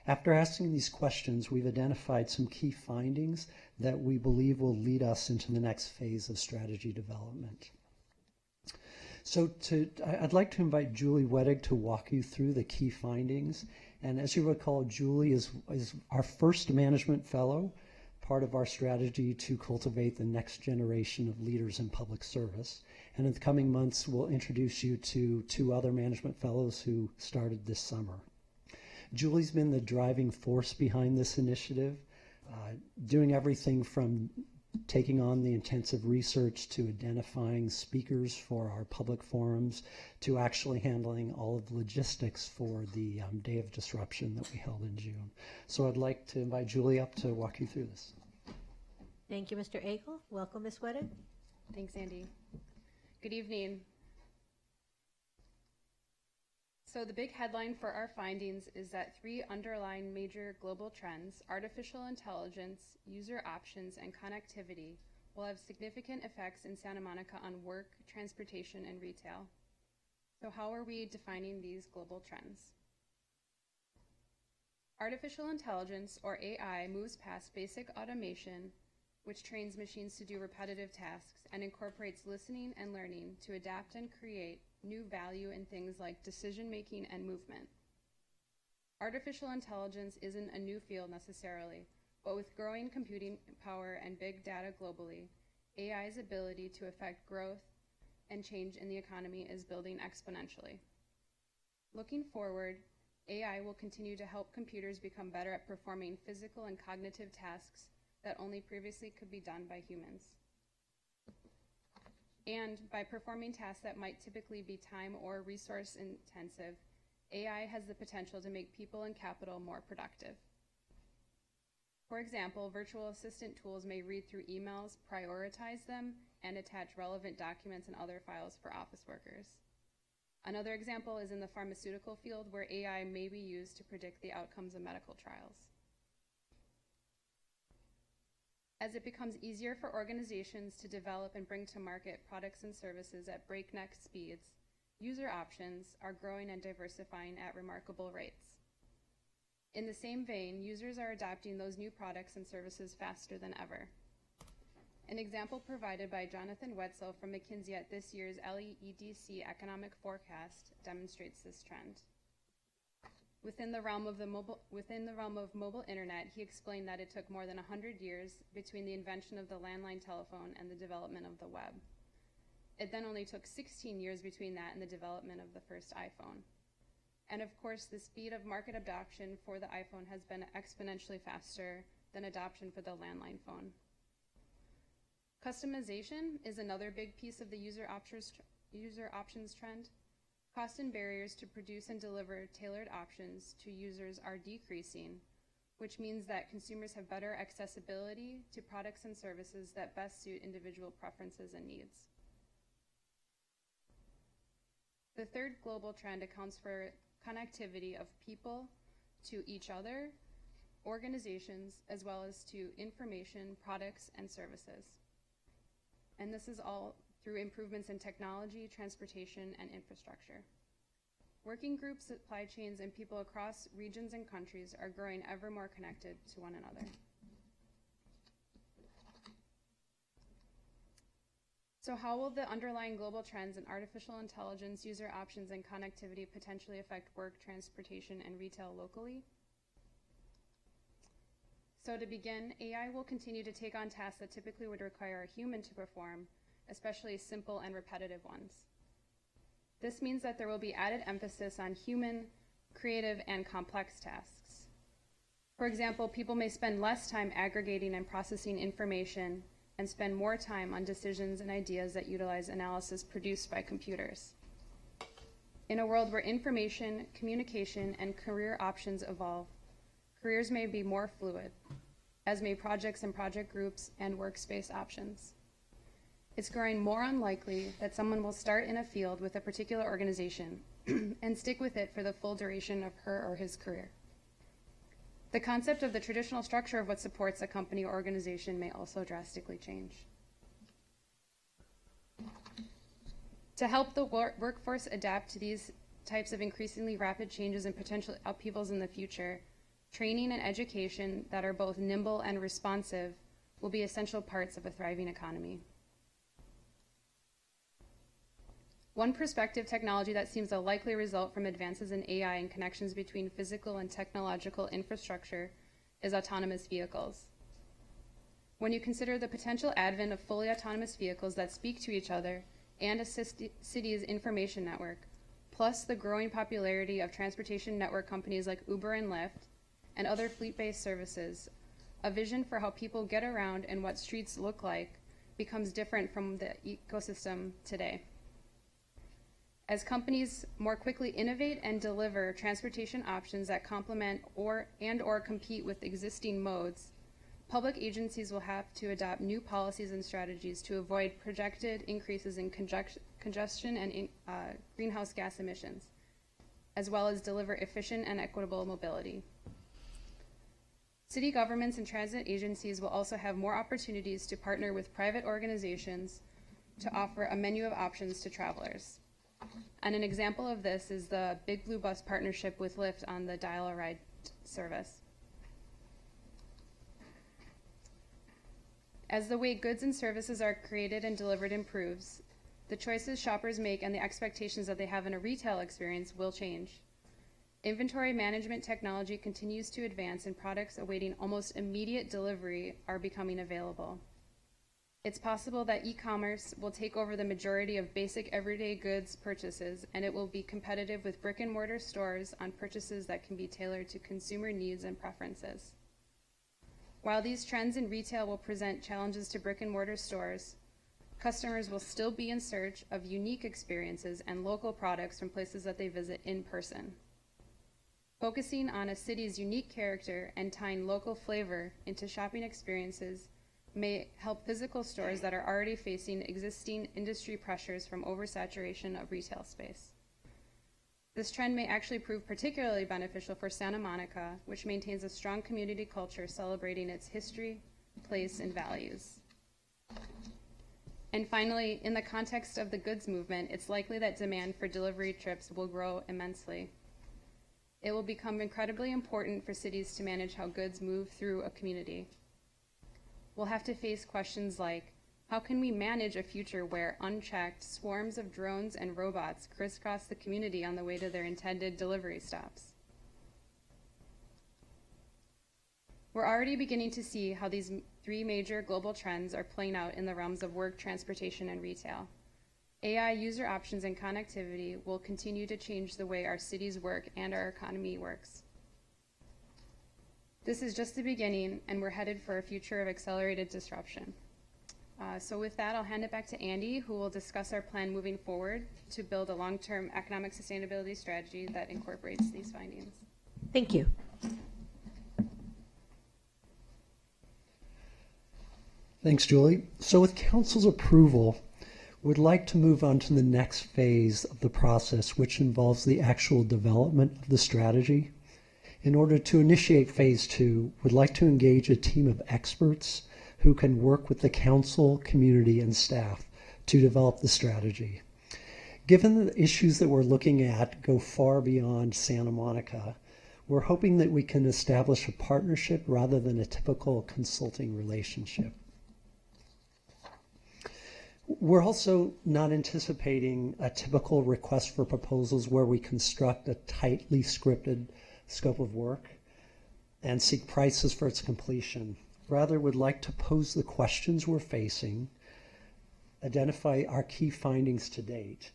S14: After asking these questions, we've identified some key findings that we believe will lead us into the next phase of strategy development. So I'd like to invite Julie Wedig to walk you through the key findings. And as you recall, Julie is our first management fellow, part of our strategy to cultivate the next generation of leaders in public service. And in the coming months, we'll introduce you to 2 other management fellows who started this summer. Julie's been the driving force behind this initiative, doing everything from taking on the intensive research to identifying speakers for our public forums, to actually handling all of the logistics for the Day of Disruption that we held in June. So I'd like to invite Julie up to walk you through this.
S20: Thank you, Mr. Akel. Welcome, Ms. Wedden.
S21: Thanks, Andy. Good evening. So the big headline for our findings is that 3 underlying major global trends, artificial intelligence, user options, and connectivity, will have significant effects in Santa Monica on work, transportation, and retail. So how are we defining these global trends? Artificial intelligence, or AI, moves past basic automation, which trains machines to do repetitive tasks, and incorporates listening and learning to adapt and create new value in things like decision-making and movement. Artificial intelligence isn't a new field necessarily, but with growing computing power and big data globally, AI's ability to affect growth and change in the economy is building exponentially. Looking forward, AI will continue to help computers become better at performing physical and cognitive tasks that only previously could be done by humans. And by performing tasks that might typically be time or resource intensive, AI has the potential to make people and capital more productive. For example, virtual assistant tools may read through emails, prioritize them, and attach relevant documents and other files for office workers. Another example is in the pharmaceutical field, where AI may be used to predict the outcomes of medical trials. As it becomes easier for organizations to develop and bring to market products and services at breakneck speeds, user options are growing and diversifying at remarkable rates. In the same vein, users are adopting those new products and services faster than ever. An example provided by Jonathan Wetzel from McKinsey at this year's LEEDC Economic Forecast demonstrates this trend. Within the realm of mobile internet, he explained that it took more than 100 years between the invention of the landline telephone and the development of the web. It then only took 16 years between that and the development of the first iPhone. And of course, the speed of market adoption for the iPhone has been exponentially faster than adoption for the landline phone. Customization is another big piece of the user options trend. Cost and barriers to produce and deliver tailored options to users are decreasing, which means that consumers have better accessibility to products and services that best suit individual preferences and needs. The third global trend accounts for connectivity of people to each other, organizations, as well as to information, products, and services. And this is all through improvements in technology, transportation, and infrastructure. Working groups, supply chains, and people across regions and countries are growing ever more connected to one another. So how will the underlying global trends in artificial intelligence, user options, and connectivity potentially affect work, transportation, and retail locally? So to begin, AI will continue to take on tasks that typically would require a human to perform, especially simple and repetitive ones. This means that there will be added emphasis on human, creative, and complex tasks. For example, people may spend less time aggregating and processing information and spend more time on decisions and ideas that utilize analysis produced by computers. In a world where information, communication, and career options evolve, careers may be more fluid, as may projects and project groups and workspace options. It's growing more unlikely that someone will start in a field with a particular organization and stick with it for the full duration of her or his career. The concept of the traditional structure of what supports a company or organization may also drastically change. To help the workforce adapt to these types of increasingly rapid changes and potential upheavals in the future, training and education that are both nimble and responsive will be essential parts of a thriving economy. One prospective technology that seems a likely result from advances in AI and connections between physical and technological infrastructure is autonomous vehicles. When you consider the potential advent of fully autonomous vehicles that speak to each other and a city's information network, plus the growing popularity of transportation network companies like Uber and Lyft, and other fleet-based services, a vision for how people get around and what streets look like becomes different from the ecosystem today. As companies more quickly innovate and deliver transportation options that complement or compete with existing modes, public agencies will have to adopt new policies and strategies to avoid projected increases in congestion and greenhouse gas emissions, as well as deliver efficient and equitable mobility. City governments and transit agencies will also have more opportunities to partner with private organizations to offer a menu of options to travelers. And an example of this is the Big Blue Bus partnership with Lyft on the Dial-A-Ride service. As the way goods and services are created and delivered improves, the choices shoppers make and the expectations that they have in a retail experience will change. Inventory management technology continues to advance, and products awaiting almost immediate delivery are becoming available. It's possible that e-commerce will take over the majority of basic everyday goods purchases, and it will be competitive with brick-and-mortar stores on purchases that can be tailored to consumer needs and preferences. While these trends in retail will present challenges to brick-and-mortar stores, customers will still be in search of unique experiences and local products from places that they visit in person. Focusing on a city's unique character and tying local flavor into shopping experiences may help physical stores that are already facing existing industry pressures from oversaturation of retail space. This trend may actually prove particularly beneficial for Santa Monica, which maintains a strong community culture celebrating its history, place, and values. And finally, in the context of the goods movement, it's likely that demand for delivery trips will grow immensely. It will become incredibly important for cities to manage how goods move through a community. We'll have to face questions like, how can we manage a future where unchecked swarms of drones and robots crisscross the community on the way to their intended delivery stops? We're already beginning to see how these three major global trends are playing out in the realms of work, transportation, and retail. AI user options and connectivity will continue to change the way our cities work and our economy works. This is just the beginning, and we're headed for a future of accelerated disruption. So with that, I'll hand it back to Andy, who will discuss our plan moving forward to build a long-term economic sustainability strategy that incorporates these findings.
S20: Thank you.
S14: Thanks, Julie. So with Council's approval, we'd like to move on to the next phase of the process, which involves the actual development of the strategy. In order to initiate phase 2, we'd like to engage a team of experts who can work with the council, community, and staff to develop the strategy. Given the issues that we're looking at go far beyond Santa Monica, we're hoping that we can establish a partnership rather than a typical consulting relationship. We're also not anticipating a typical request for proposals where we construct a tightly scripted scope of work and seek prices for its completion. Rather, we'd like to pose the questions we're facing, identify our key findings to date,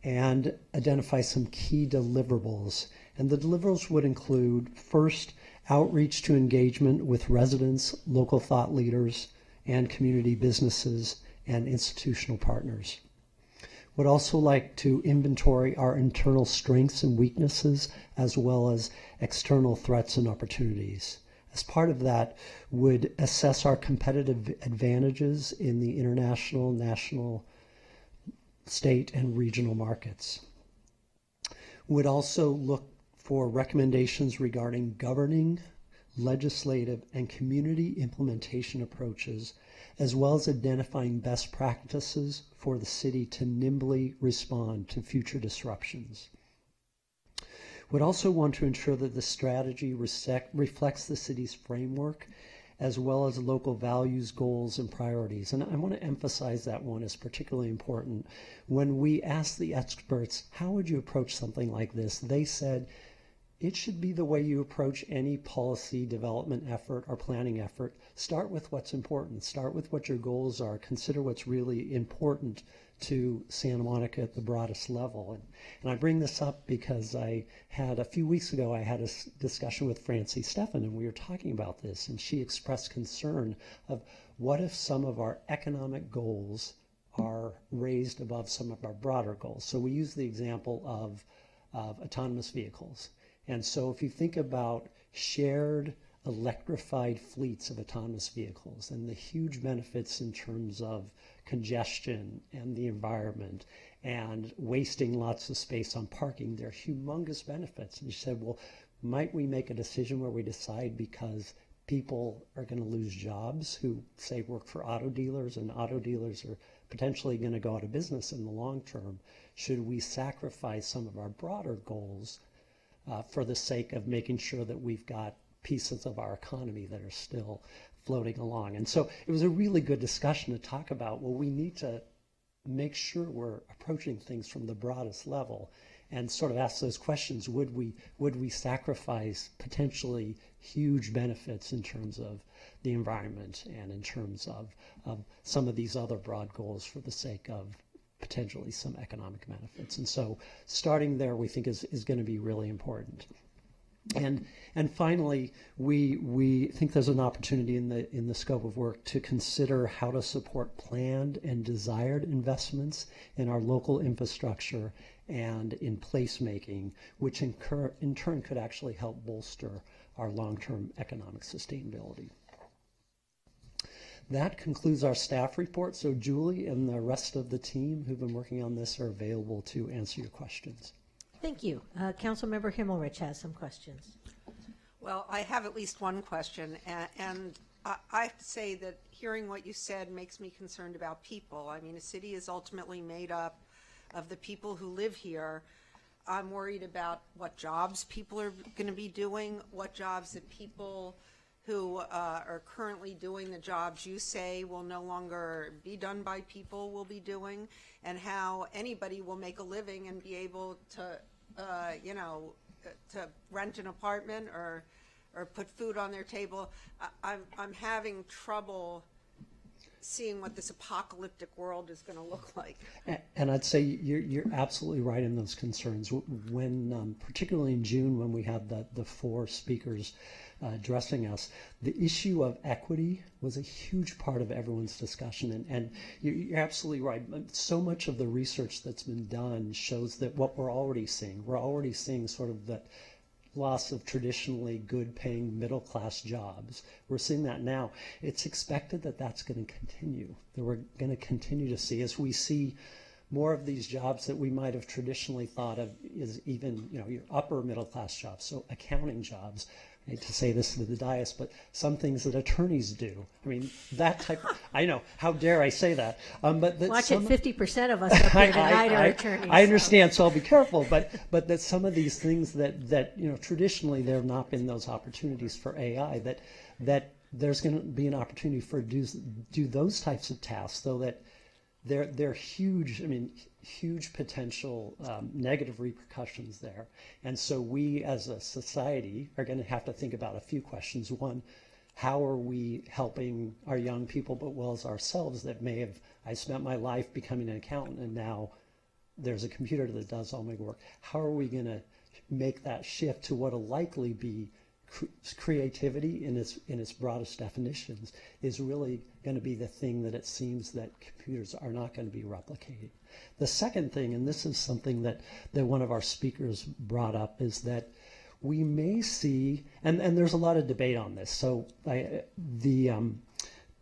S14: and identify some key deliverables. And the deliverables would include, first, outreach to engagement with residents, local thought leaders, and community businesses and institutional partners. Would also like to inventory our internal strengths and weaknesses, as well as external threats and opportunities. As part of that, would assess our competitive advantages in the international, national, state, and regional markets. Would also look for recommendations regarding governing, legislative, and community implementation approaches, as well as identifying best practices for the city to nimbly respond to future disruptions. Would also want to ensure that the strategy reflects the city's framework, as well as local values, goals, and priorities. And I want to emphasize that one is particularly important. When we asked the experts, how would you approach something like this? They said, it should be the way you approach any policy development effort or planning effort. Start with what's important. Start with what your goals are. Consider what's really important to Santa Monica at the broadest level. And I bring this up because a few weeks ago, I had a discussion with Francie Stephan, and we were talking about this, and she expressed concern of what if some of our economic goals are raised above some of our broader goals. So we use the example of autonomous vehicles. And so if you think about shared electrified fleets of autonomous vehicles and the huge benefits in terms of congestion and the environment and wasting lots of space on parking, they're humongous benefits. And you said, well, might we make a decision where we decide because people are going to lose jobs who, say, work for auto dealers, and auto dealers are potentially going to go out of business in the long term, should we sacrifice some of our broader goals for the sake of making sure that we've got pieces of our economy that are still floating along? And so it was a really good discussion to talk about, well, we need to make sure we're approaching things from the broadest level and sort of ask those questions. Would we sacrifice potentially huge benefits in terms of the environment and in terms of some of these other broad goals for the sake of potentially some economic benefits? And so starting there, we think is going to be really important. And finally, we think there's an opportunity in the scope of work to consider how to support planned and desired investments in our local infrastructure and in placemaking, which in turn could actually help bolster our long-term economic sustainability. That concludes our staff report. So Julie and the rest of the team who've been working on this are available to answer your questions.
S20: Thank you. Councilmember Himmelrich has some questions.
S5: Well, I have at least one question, and I have to say that hearing what you said makes me concerned about people. I mean, a city is ultimately made up of the people who live here. I'm worried about what jobs people are going to be doing, what jobs that people who are currently doing the jobs you say will no longer be done by people will be doing, and how anybody will make a living and be able to, to rent an apartment or put food on their table. I'm having trouble seeing what this apocalyptic world is going to look like.
S14: And I'd say you're absolutely right in those concerns. When, particularly in June, when we had the four speakers addressing us, the issue of equity was a huge part of everyone's discussion. And you're absolutely right. So much of the research that's been done shows that what we're already seeing sort of that loss of traditionally good-paying middle-class jobs. We're seeing that now. It's expected that that's going to continue, that we're going to continue to see as we see more of these jobs that we might have traditionally thought of as even, your upper middle-class jobs, so accounting jobs. I hate to say this to the dais, but some things that attorneys do. I mean, that type of, I know, how dare I say that? But that
S20: watch it, 50% of us up here tonight are attorneys.
S14: I understand, so I'll be careful, but that some of these things that traditionally there have not been those opportunities for AI, that there's going to be an opportunity for do those types of tasks, though that they're huge, huge potential negative repercussions there. And so we as a society are going to have to think about a few questions. One, how are we helping our young people, but well as ourselves that may have, I spent my life becoming an accountant and now there's a computer that does all my work. How are we going to make that shift to what will likely be creativity in its broadest definitions is really going to be the thing that it seems that computers are not going to be replicating. The second thing, and this is something that one of our speakers brought up, is that we may see, and there's a lot of debate on this. So the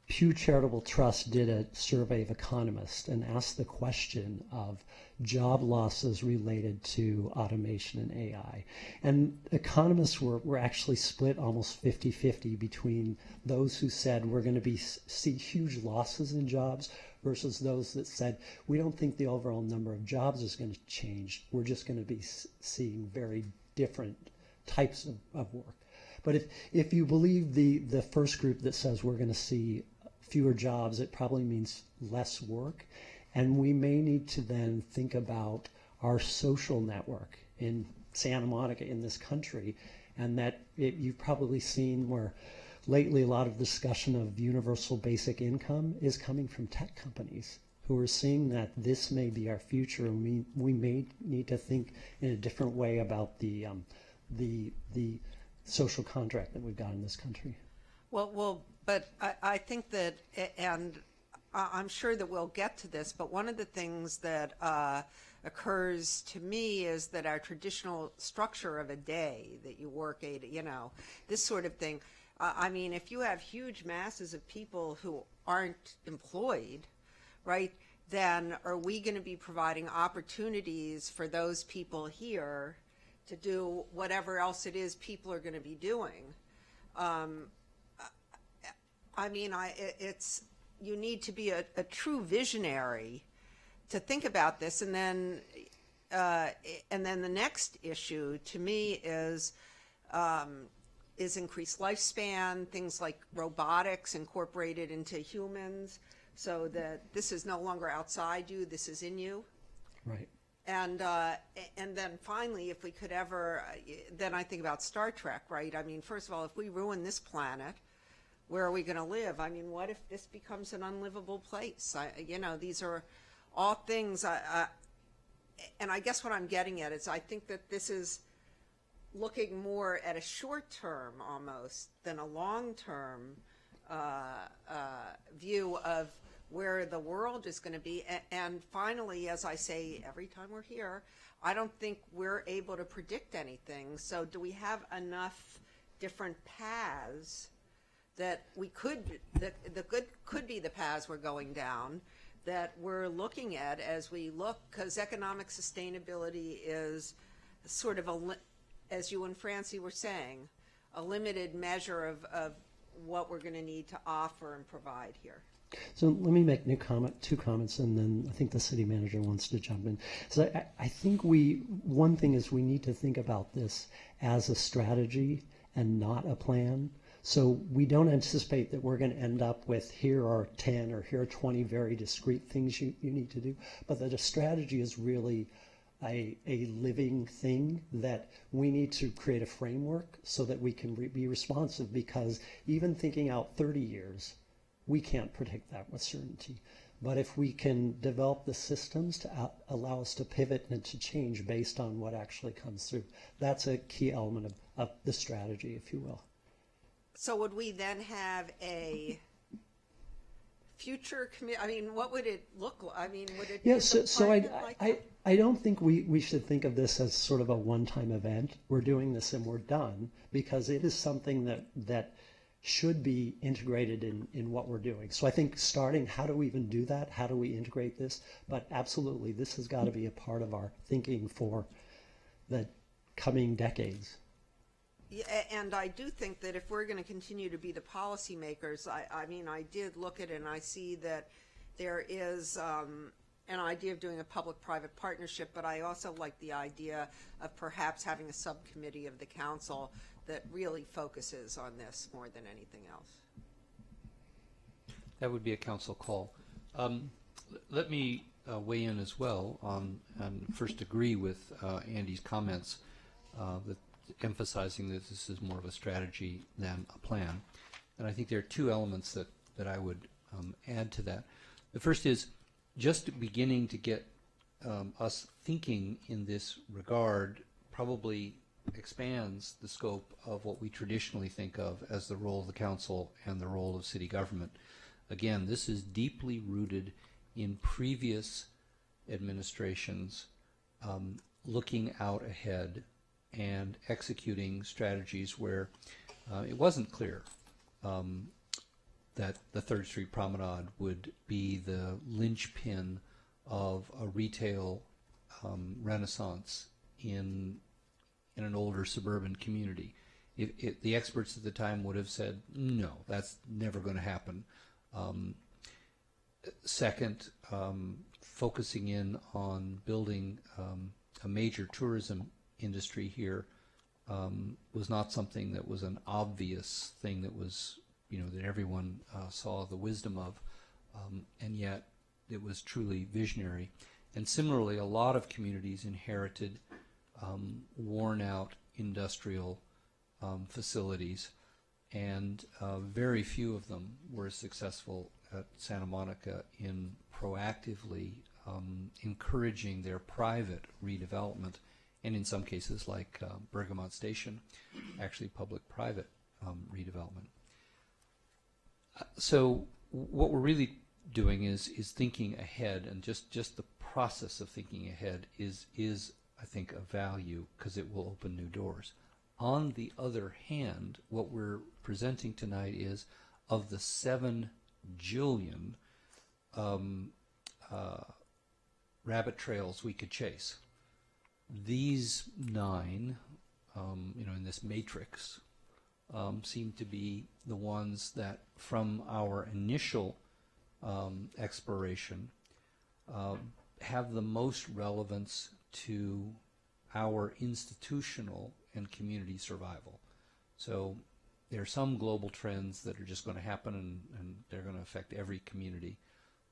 S14: Pew Charitable Trust did a survey of economists and asked the question of job losses related to automation and AI. And economists were actually split almost 50-50 between those who said we're going to see huge losses in jobs versus those that said we don't think the overall number of jobs is going to change. We're just going to be seeing very different types of work. But if you believe the first group that says we're going to see fewer jobs, it probably means less work. And we may need to then think about our social network in Santa Monica, in this country, and that you've probably seen where lately a lot of discussion of universal basic income is coming from tech companies who are seeing that this may be our future, and we may need to think in a different way about the social contract that we've got in this country.
S5: But I think that, and I'm sure that we'll get to this, but one of the things that occurs to me is that our traditional structure of a day, that you work 8, this sort of thing. I mean, if you have huge masses of people who aren't employed, right, then are we going to be providing opportunities for those people here to do whatever else it is people are going to be doing? I mean, you need to be a true visionary to think about this, and then the next issue to me is increased lifespan, things like robotics incorporated into humans, so that this is no longer outside you, this is in you.
S14: Right.
S5: And then finally, if we could ever, then I think about Star Trek, right? I mean, first of all, if we ruin this planet, where are we going to live? I mean, what if this becomes an unlivable place? These are all things, and I guess what I'm getting at is I think that this is looking more at a short term almost than a long term view of where the world is going to be. And finally, as I say every time we're here, I don't think we're able to predict anything. So do we have enough different paths that we could, the good could be the paths we're going down, that we're looking at as we look, because economic sustainability is sort of as you and Francie were saying, a limited measure of what we're going to need to offer and provide here.
S14: So let me make two comments, and then I think the city manager wants to jump in. So I think one thing is we need to think about this as a strategy and not a plan. So we don't anticipate that we're going to end up with here are 10 or here are 20 very discrete things you need to do, but that a strategy is really a living thing that we need to create a framework so that we can be responsive, because even thinking out 30 years, we can't predict that with certainty. But if we can develop the systems to allow us to pivot and to change based on what actually comes through, that's a key element of the strategy, if you will.
S5: So would we then have a future committee? I mean, what would it look like? I mean, would it be
S14: I don't think we should think of this as sort of a one-time event. We're doing this and we're done, because it is something that should be integrated in what we're doing. So I think starting, how do we even do that? How do we integrate this? But absolutely, this has got to be a part of our thinking for the coming decades.
S5: Yeah, and I do think that if we're going to continue to be the policymakers, I mean, I did look at it and I see that there is an idea of doing a public-private partnership, but I also like the idea of perhaps having a subcommittee of the council that really focuses on this more than anything else.
S7: That would be a council call. Let me weigh in as well and first agree with Andy's comments that emphasizing that this is more of a strategy than a plan. And I think there are two elements that I would add to that. The first is just beginning to get us thinking in this regard probably expands the scope of what we traditionally think of as the role of the council and the role of city government. Again, this is deeply rooted in previous administrations looking out ahead and executing strategies where it wasn't clear that the 3rd Street Promenade would be the linchpin of a retail renaissance in an older suburban community. The experts at the time would have said, no, that's never going to happen. Second, focusing in on building a major tourism industry here was not something that was an obvious thing that was, that everyone saw the wisdom of, and yet it was truly visionary. And similarly, a lot of communities inherited worn-out industrial facilities, and very few of them were as successful at Santa Monica in proactively encouraging their private redevelopment, and in some cases, like Bergamot Station, actually public-private redevelopment. So what we're really doing is thinking ahead, and just the process of thinking ahead is I think a value, because it will open new doors. On the other hand, what we're presenting tonight is, of the 7 jillion rabbit trails we could chase, these 9, in this matrix, seem to be the ones that, from our initial exploration, have the most relevance to our institutional and community survival. So there are some global trends that are just going to happen, and they're going to affect every community.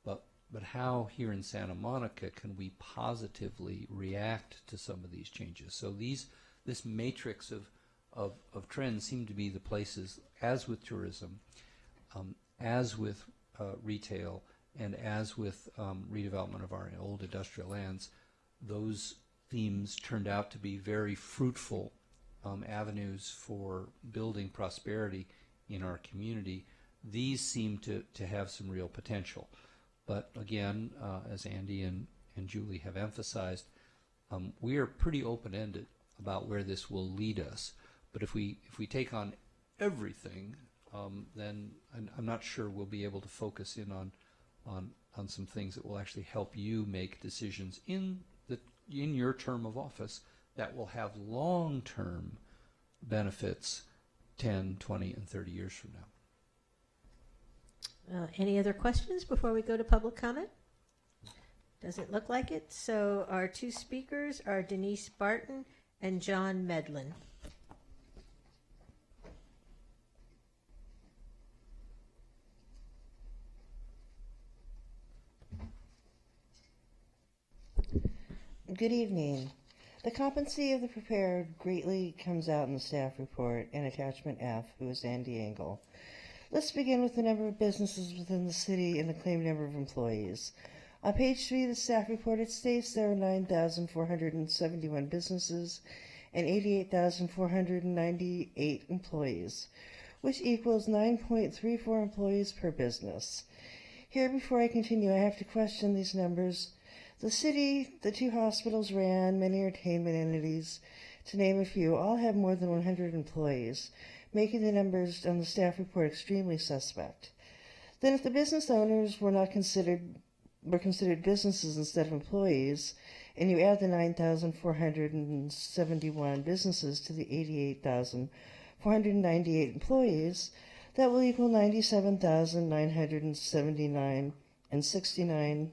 S7: But how here in Santa Monica can we positively react to some of these changes? So this matrix of trends seem to be the places, as with tourism, as with retail, and as with redevelopment of our old industrial lands, those themes turned out to be very fruitful avenues for building prosperity in our community. These seem to have some real potential. But again, as Andy and Julie have emphasized, we are pretty open-ended about where this will lead us. But if we take on everything, then I'm not sure we'll be able to focus in on some things that will actually help you make decisions in your term of office that will have long-term benefits 10, 20, and 30 years from now.
S20: Any other questions before we go to public comment? Doesn't look like it. So our 2 speakers are Denise Barton and John Medlin.
S10: Good evening. The competency of the prepared greatly comes out in the staff report in attachment F, who is Andy Engel. Let's begin with the number of businesses within the city and the claimed number of employees. On page 3 of the staff report, it states there are 9,471 businesses and 88,498 employees, which equals 9.34 employees per business. Here, before I continue, I have to question these numbers. The city, the 2 hospitals ran, many entertainment entities, to name a few, all have more than 100 employees, making the numbers on the staff report extremely suspect. Then if the business owners were considered businesses instead of employees, and you add the 9,471 businesses to the 88,498 employees, that will equal 97,979 and 69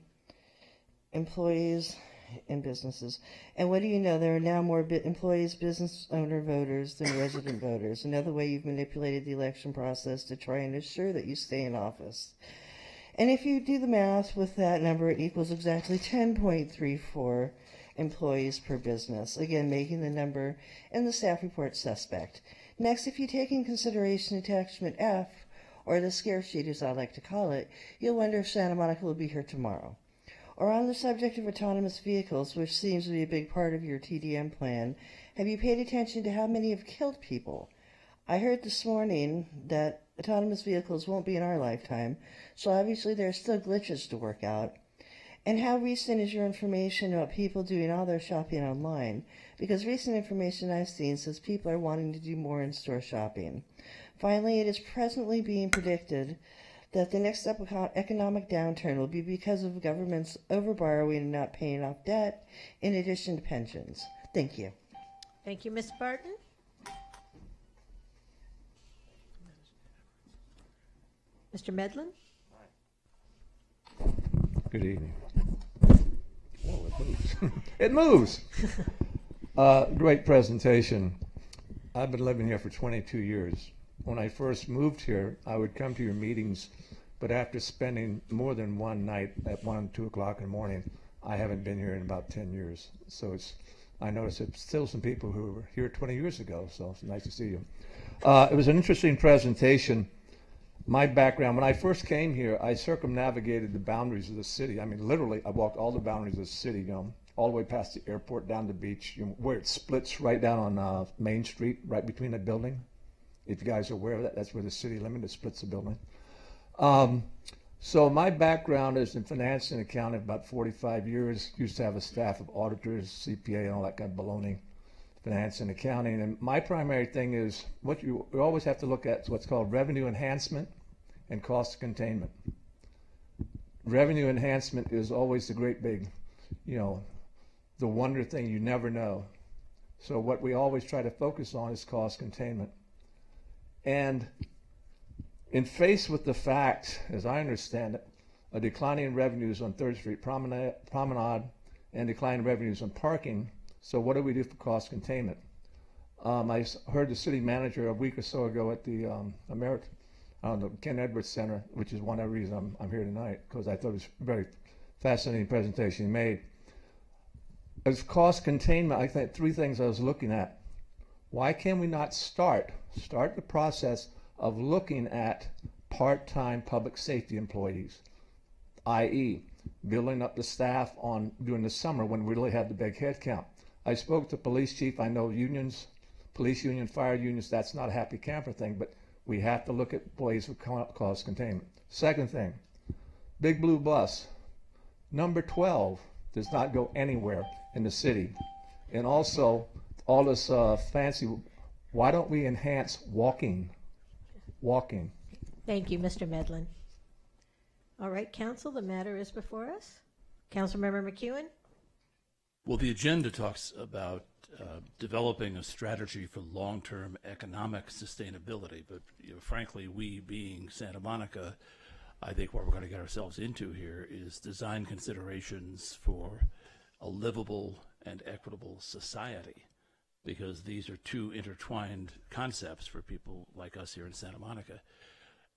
S10: employees and businesses. And what do you know? There are now more employees, business owner voters than resident voters. Another way you've manipulated the election process to try and assure that you stay in office. And if you do the math with that number, it equals exactly 10.34 employees per business, again making the number in the staff report suspect. Next, if you take in consideration attachment F, or the scare sheet as I like to call it, you'll wonder if Santa Monica will be here tomorrow. Or on the subject of autonomous vehicles, which seems to be a big part of your TDM plan, have you paid attention to how many have killed people? I heard this morning that autonomous vehicles won't be in our lifetime, so obviously there are still glitches to work out. And how recent is your information about people doing all their shopping online? Because recent information I've seen says people are wanting to do more in-store shopping. Finally, it is presently being predicted that the next economic downturn will be because of government's overborrowing and not paying off debt, in addition to pensions. Thank you.
S20: Thank you, Ms. Barton. Mr. Medlin?
S2: Good evening. Oh, it moves. It moves! Great presentation. I've been living here for 22 years. When I first moved here, I would come to your meetings, but after spending more than one night at 1, 2 o'clock in the morning, I haven't been here in about 10 years. So I noticed there's still some people who were here 20 years ago, so it's nice to see you. It was an interesting presentation. my background, when I first came here, I circumnavigated the boundaries of the city. I mean, literally, I walked all the boundaries of the city, all the way past the airport, down the beach, where it splits right down on Main Street, right between the building. If you guys are aware of that, that's where the city limit is, splits the building. So my background is in finance and accounting, about 45 years. Used to have a staff of auditors, CPA, and all that kind of baloney, finance and accounting. And my primary thing is what you always have to look at is what's called revenue enhancement and cost containment. Revenue enhancement is always the great big, the wonder thing you never know. So what we always try to focus on is cost containment. And in face with the fact, as I understand it, a declining revenues on 3rd Street Promenade and declining revenues on parking, so what do we do for cost containment? I heard the city manager a week or so ago at the Ken Edwards Center, which is one of the reasons I'm here tonight, because I thought it was a very fascinating presentation he made. As cost containment, I think 3 things I was looking at. Why can we not start the process of looking at part-time public safety employees, i.e. building up the staff during the summer when we really have the big head count. I spoke to police chief. I know unions, police union, fire unions, that's not a happy camper thing, but we have to look at ways of cost containment. Second thing, Big Blue Bus, number 12 does not go anywhere in the city. And also, all this fancy, why don't we enhance walking?
S20: Thank you, Mr. Medlin. All right, Council, the matter is before us. Councilmember McEwen?
S4: Well, the agenda talks about developing a strategy for long-term economic sustainability, but frankly, we being Santa Monica, I think what we're going to get ourselves into here is design considerations for a livable and equitable society, because these are 2 intertwined concepts for people like us here in Santa Monica.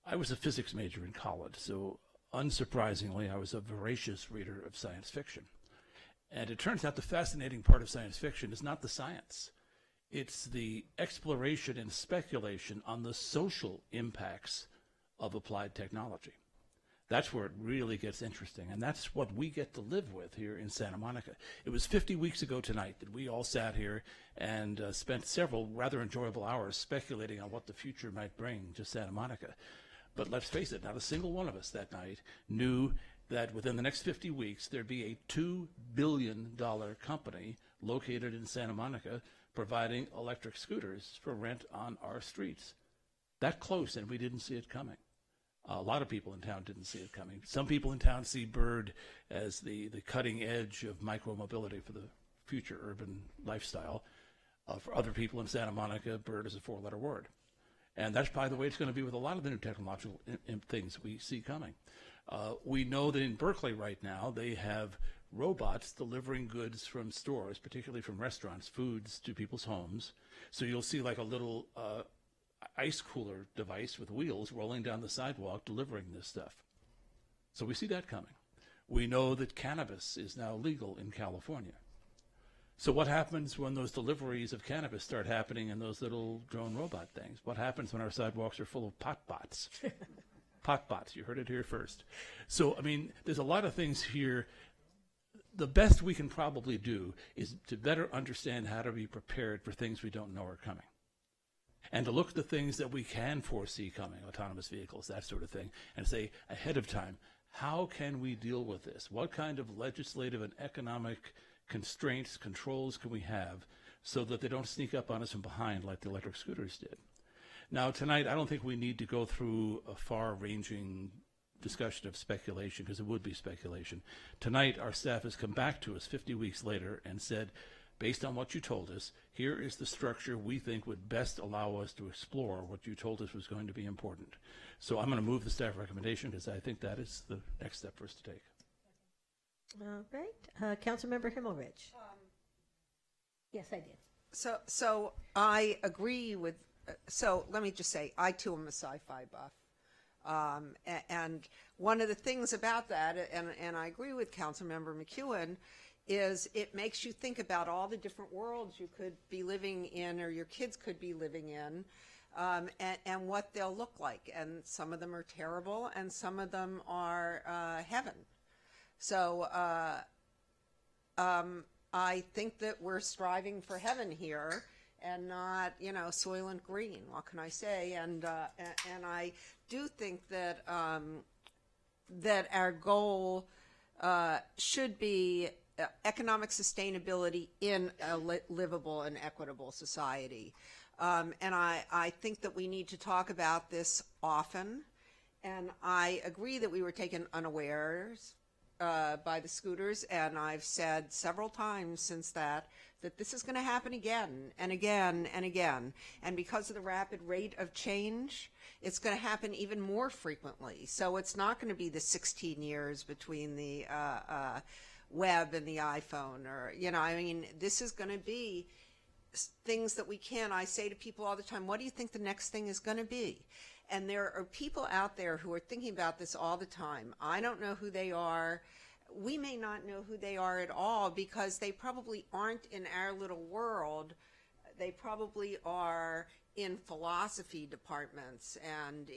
S4: I was a physics major in college, so unsurprisingly, I was a voracious reader of science fiction. And it turns out the fascinating part of science fiction is not the science. It's the exploration and speculation on the social impacts of applied technology. That's where it really gets interesting, and that's what we get to live with here in Santa Monica. It was 50 weeks ago tonight that we all sat here and spent several rather enjoyable hours speculating on what the future might bring to Santa Monica. But let's face it, not a single one of us that night knew that within the next 50 weeks there'd be a $2 billion company located in Santa Monica providing electric scooters for rent on our streets. That close, and we didn't see it coming. A lot of people in town didn't see it coming. Some people in town see Bird as the cutting edge of micro-mobility for the future urban lifestyle. For other people in Santa Monica, Bird is a 4-letter word. And that's, by the way, it's going to be with a lot of the new technological things we see coming. We know that in Berkeley right now, they have robots delivering goods from stores, particularly from restaurants, foods to people's homes. So you'll see like a little ice cooler device with wheels rolling down the sidewalk delivering this stuff. So we see that coming. We know that cannabis is now legal in California. So what happens when those deliveries of cannabis start happening in those little drone robot things? What happens when our sidewalks are full of pot bots? Pot bots, you heard it here first. So, I mean, there's a lot of things here. The best we can probably do is to better understand how to be prepared for things we don't know are coming. And to look at the things that we can foresee coming, autonomous vehicles, that sort of thing, and say ahead of time, how can we deal with this? What kind of legislative and economic constraints, controls can we have so that they don't sneak up on us from behind like the electric scooters did? Now, tonight, I don't think we need to go through a far-ranging discussion of speculation, because it would be speculation. Tonight, our staff has come back to us 50 weeks later and said, based on what you told us, here is the structure we think would best allow us to explore what you told us was going to be important. So I'm going to move the staff recommendation because I think that is the next step for us to take.
S20: All right. Councilmember Himmelrich. Yes, I did.
S5: So I agree with, so let me just say, I too am a sci-fi buff. And one of the things about that, and I agree with Councilmember McEwen, is it makes you think about all the different worlds you could be living in or your kids could be living in. and what they'll look like. And some of them are terrible, and some of them are heaven. So I think that we're striving for heaven here, and not, Soylent Green. What can I say? And I do think that that our goal should be economic sustainability in a livable and equitable society. And I think that we need to talk about this often. And I agree that we were taken unawares by the scooters, and I've said several times since that this is going to happen again and again and again. And because of the rapid rate of change, it's going to happen even more frequently. So it's not going to be the 16 years between the web and the iPhone, or, this is going to be things that we can. I say to people all the time, what do you think the next thing is going to be? And there are people out there who are thinking about this all the time. I don't know who they are. We may not know who they are at all, because they probably aren't in our little world. They probably are in philosophy departments and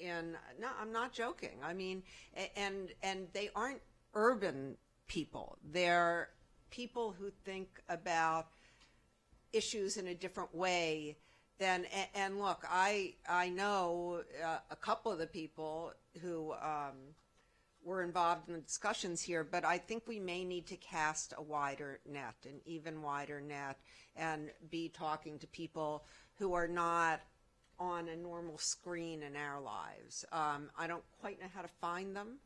S5: no, I'm not joking. And they aren't urban people. They're people who think about issues in a different way than, and look, I know a couple of the people who were involved in the discussions here, but I think we may need to cast a wider net, an even wider net, and be talking to people who are not on a normal screen in our lives. I don't quite know how to find them,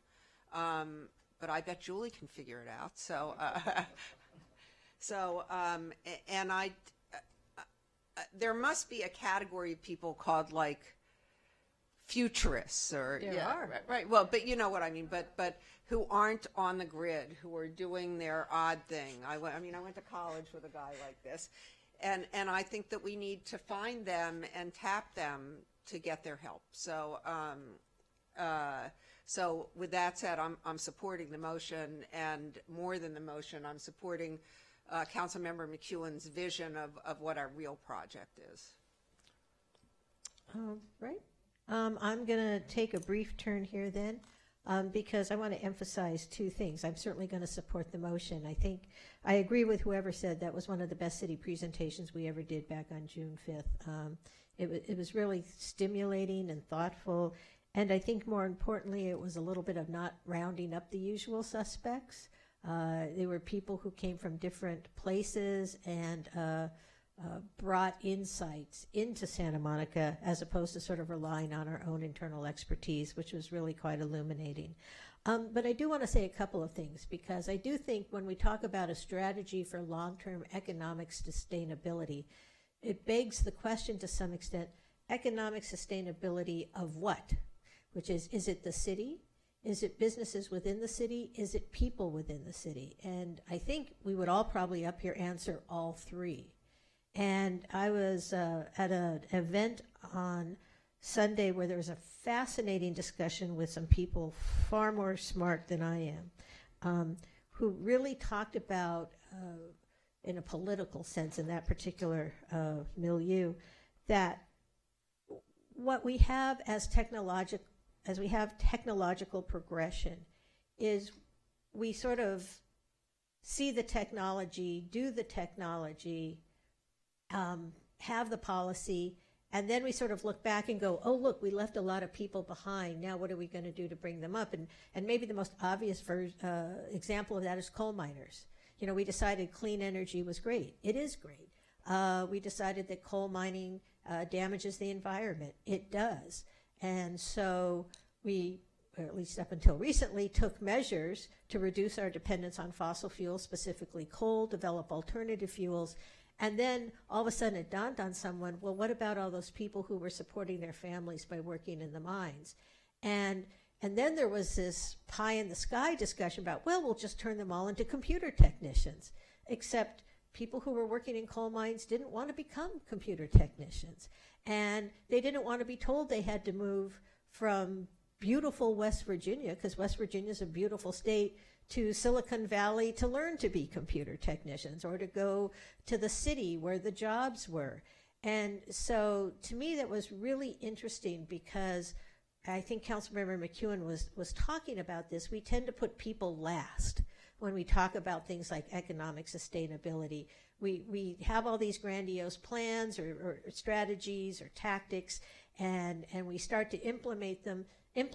S5: but I bet Julie can figure it out. So, there must be a category of people called futurists, or
S1: There are.
S5: right. Well, but you know what I mean. But who aren't on the grid, who are doing their odd thing. I went to college with a guy like this, and I think that we need to find them and tap them to get their help. So so with that said, I'm supporting the motion, and more than the motion, I'm supporting Councilmember McEwen's vision of what our real project is.
S1: Right. I'm going to take a brief turn here then, because I want to emphasize two things. I'm certainly going to support the motion. I think I agree with whoever said that was one of the best city presentations we ever did back on June 5th. It was really stimulating and thoughtful, and I think more importantly, it was a little bit of not rounding up the usual suspects. They were people who came from different places and brought insights into Santa Monica, as opposed to sort of relying on our own internal expertise, which was really quite illuminating. But I do want to say a couple of things, because I do think when we talk about a strategy for long-term economic sustainability, it begs the question to some extent, economic sustainability of what? Which is it the city? Is it businesses within the city? Is it people within the city? And I think we would all probably up here answer all three. And I was at an event on Sunday where there was a fascinating discussion with some people far more smart than I am, who really talked about, in a political sense, in that particular milieu, that what we have as we have technological progression is we sort of see the technology, do the technology, have the policy, and then we sort of look back and go, oh, look, we left a lot of people behind. Now what are we going to do to bring them up? And maybe the most obvious example of that is coal miners. We decided clean energy was great. It is great. We decided that coal mining damages the environment. It does. And so we, or at least up until recently, took measures to reduce our dependence on fossil fuels, specifically coal, develop alternative fuels. And then all of a sudden it dawned on someone, well, what about all those people who were supporting their families by working in the mines? And then there was this pie in the sky discussion about, well, we'll just turn them all into computer technicians, except people who were working in coal mines didn't want to become computer technicians. And they didn't want to be told they had to move from beautiful West Virginia, because West Virginia is a beautiful state, to Silicon Valley to learn to be computer technicians, or to go to the city where the jobs were.
S20: And so to me, that was really interesting because I think Councilmember McEwen was talking about this. We tend to put people last when we talk about things like economic sustainability. We have all these grandiose plans or strategies or tactics, and we start to implement them, and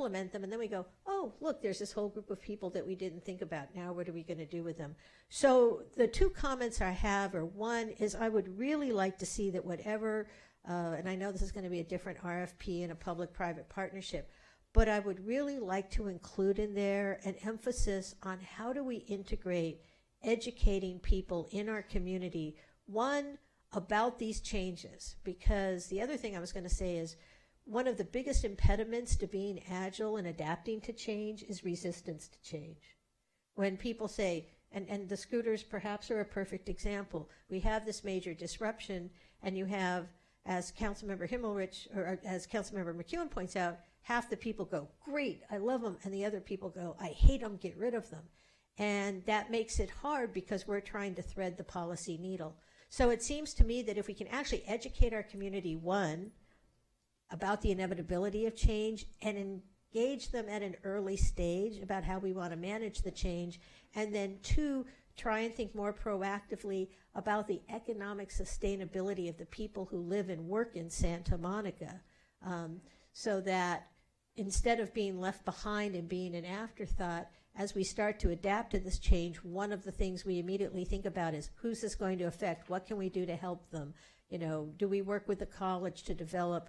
S20: then we go, oh, look, there's this whole group of people that we didn't think about. Now what are we going to do with them? So the two comments I have are, one is I would really like to see that whatever, and I know this is going to be a different RFP and a public-private partnership, but I would really like to include in there an emphasis on how do we integrate educating people in our community, one, about these changes, because the other thing I was going to say is one of the biggest impediments to being agile and adapting to change is resistance to change. When people say, and the scooters perhaps are a perfect example, we have this major disruption, and you have, as Councilmember Himmelrich, or as Councilmember McEwen points out, half the people go, great, I love them, and the other people go, I hate them, get rid of them. And that makes it hard because we're trying to thread the policy needle. So it seems to me that if we can actually educate our community, one, about the inevitability of change and engage them at an early stage about how we want to manage the change, and then two, try and think more proactively about the economic sustainability of the people who live and work in Santa Monica, so that instead of being left behind and being an afterthought, as we start to adapt to this change, one of the things we immediately think about is who's this going to affect? What can we do to help them? You know, do we work with the college to develop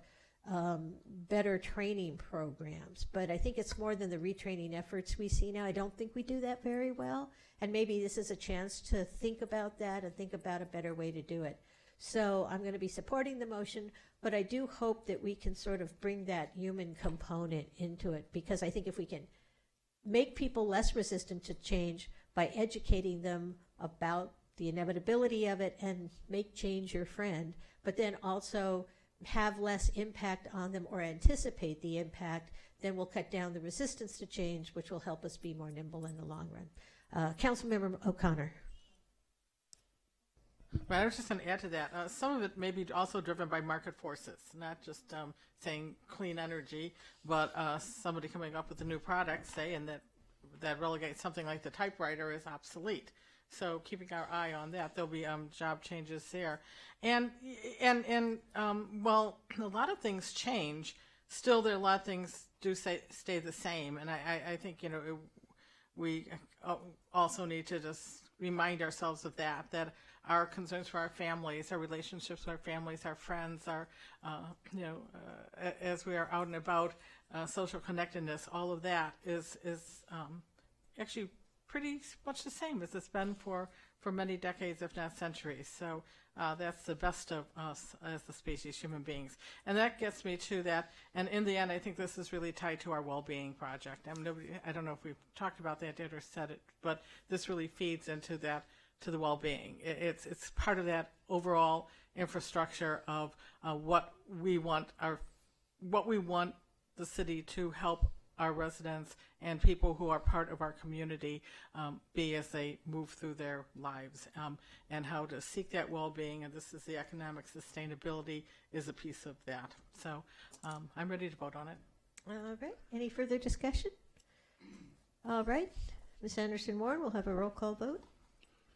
S20: better training programs? But I think it's more than the retraining efforts we see now. I don't think we do that very well. And maybe this is a chance to think about that and think about a better way to do it. So I'm going to be supporting the motion, but I do hope that we can sort of bring that human component into it, because I think if we can make people less resistant to change by educating them about the inevitability of it and make change your friend, but then also have less impact on them or anticipate the impact, then we'll cut down the resistance to change, which will help us be more nimble in the long run. Councilmember O'Connor.
S6: Right, I was just going to add to that. Some of it may be also driven by market forces, not just saying clean energy, but somebody coming up with a new product, say, and that relegates something like the typewriter as obsolete. So keeping our eye on that, there'll be job changes there, and well, a lot of things change. Still, there are a lot of things do stay the same, and I think we also need to just remind ourselves of that our concerns for our families, our relationships with our families, our friends, our as we are out and about, social connectedness, all of that is actually pretty much the same as it's been for many decades, if not centuries. So that's the best of us as the species, human beings. And that gets me to that. And in the end, I think this is really tied to our well-being project. I don't know if we've talked about that yet or said it, but this really feeds into that, to the well-being. It's part of that overall infrastructure of what we want the city to help our residents and people who are part of our community be as they move through their lives, and how to seek that well-being. And this is the economic sustainability is a piece of that. So I'm ready to vote on it.
S20: All right. Any further discussion? All right. Ms. Anderson-Warren will have a roll call vote.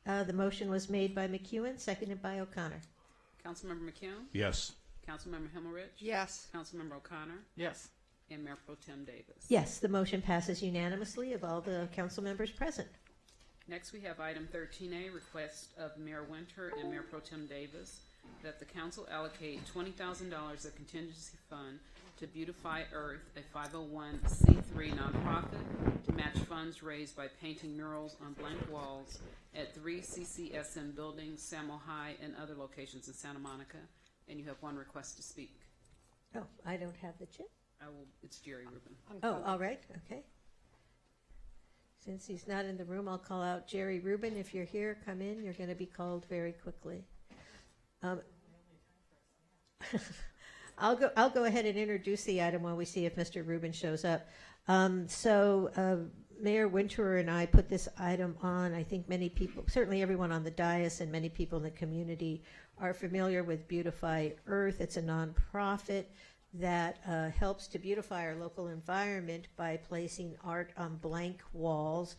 S20: The motion was made by McEwen, seconded by O'Connor.
S3: Councilmember McEwen?
S4: Yes.
S3: Councilmember Himmelrich?
S5: Yes.
S3: Councilmember O'Connor?
S6: Yes.
S3: And Mayor Pro Tem Davis?
S20: Yes, the motion passes unanimously of all the council members present.
S3: Next, we have item 13A, request of Mayor Winter and Mayor Pro Tem Davis that the council allocate $20,000 of contingency fund to Beautify Earth, a 501c3 nonprofit, to match funds raised by painting murals on blank walls at 3 CCSM buildings, Samuel High, and other locations in Santa Monica. And you have one request to speak.
S20: Oh, I don't have the chip.
S3: It's Jerry Rubin.
S20: Oh, all right, okay. Since he's not in the room, I'll call out Jerry Rubin. If you're here, come in. You're going to be called very quickly. I'll go ahead and introduce the item while we see if Mr. Rubin shows up.
S1: Mayor Winterer and I put this item on. I think many people, certainly everyone on the dais and many people in the community, are familiar with Beautify Earth. It's a nonprofit that helps to beautify our local environment by placing art on blank walls,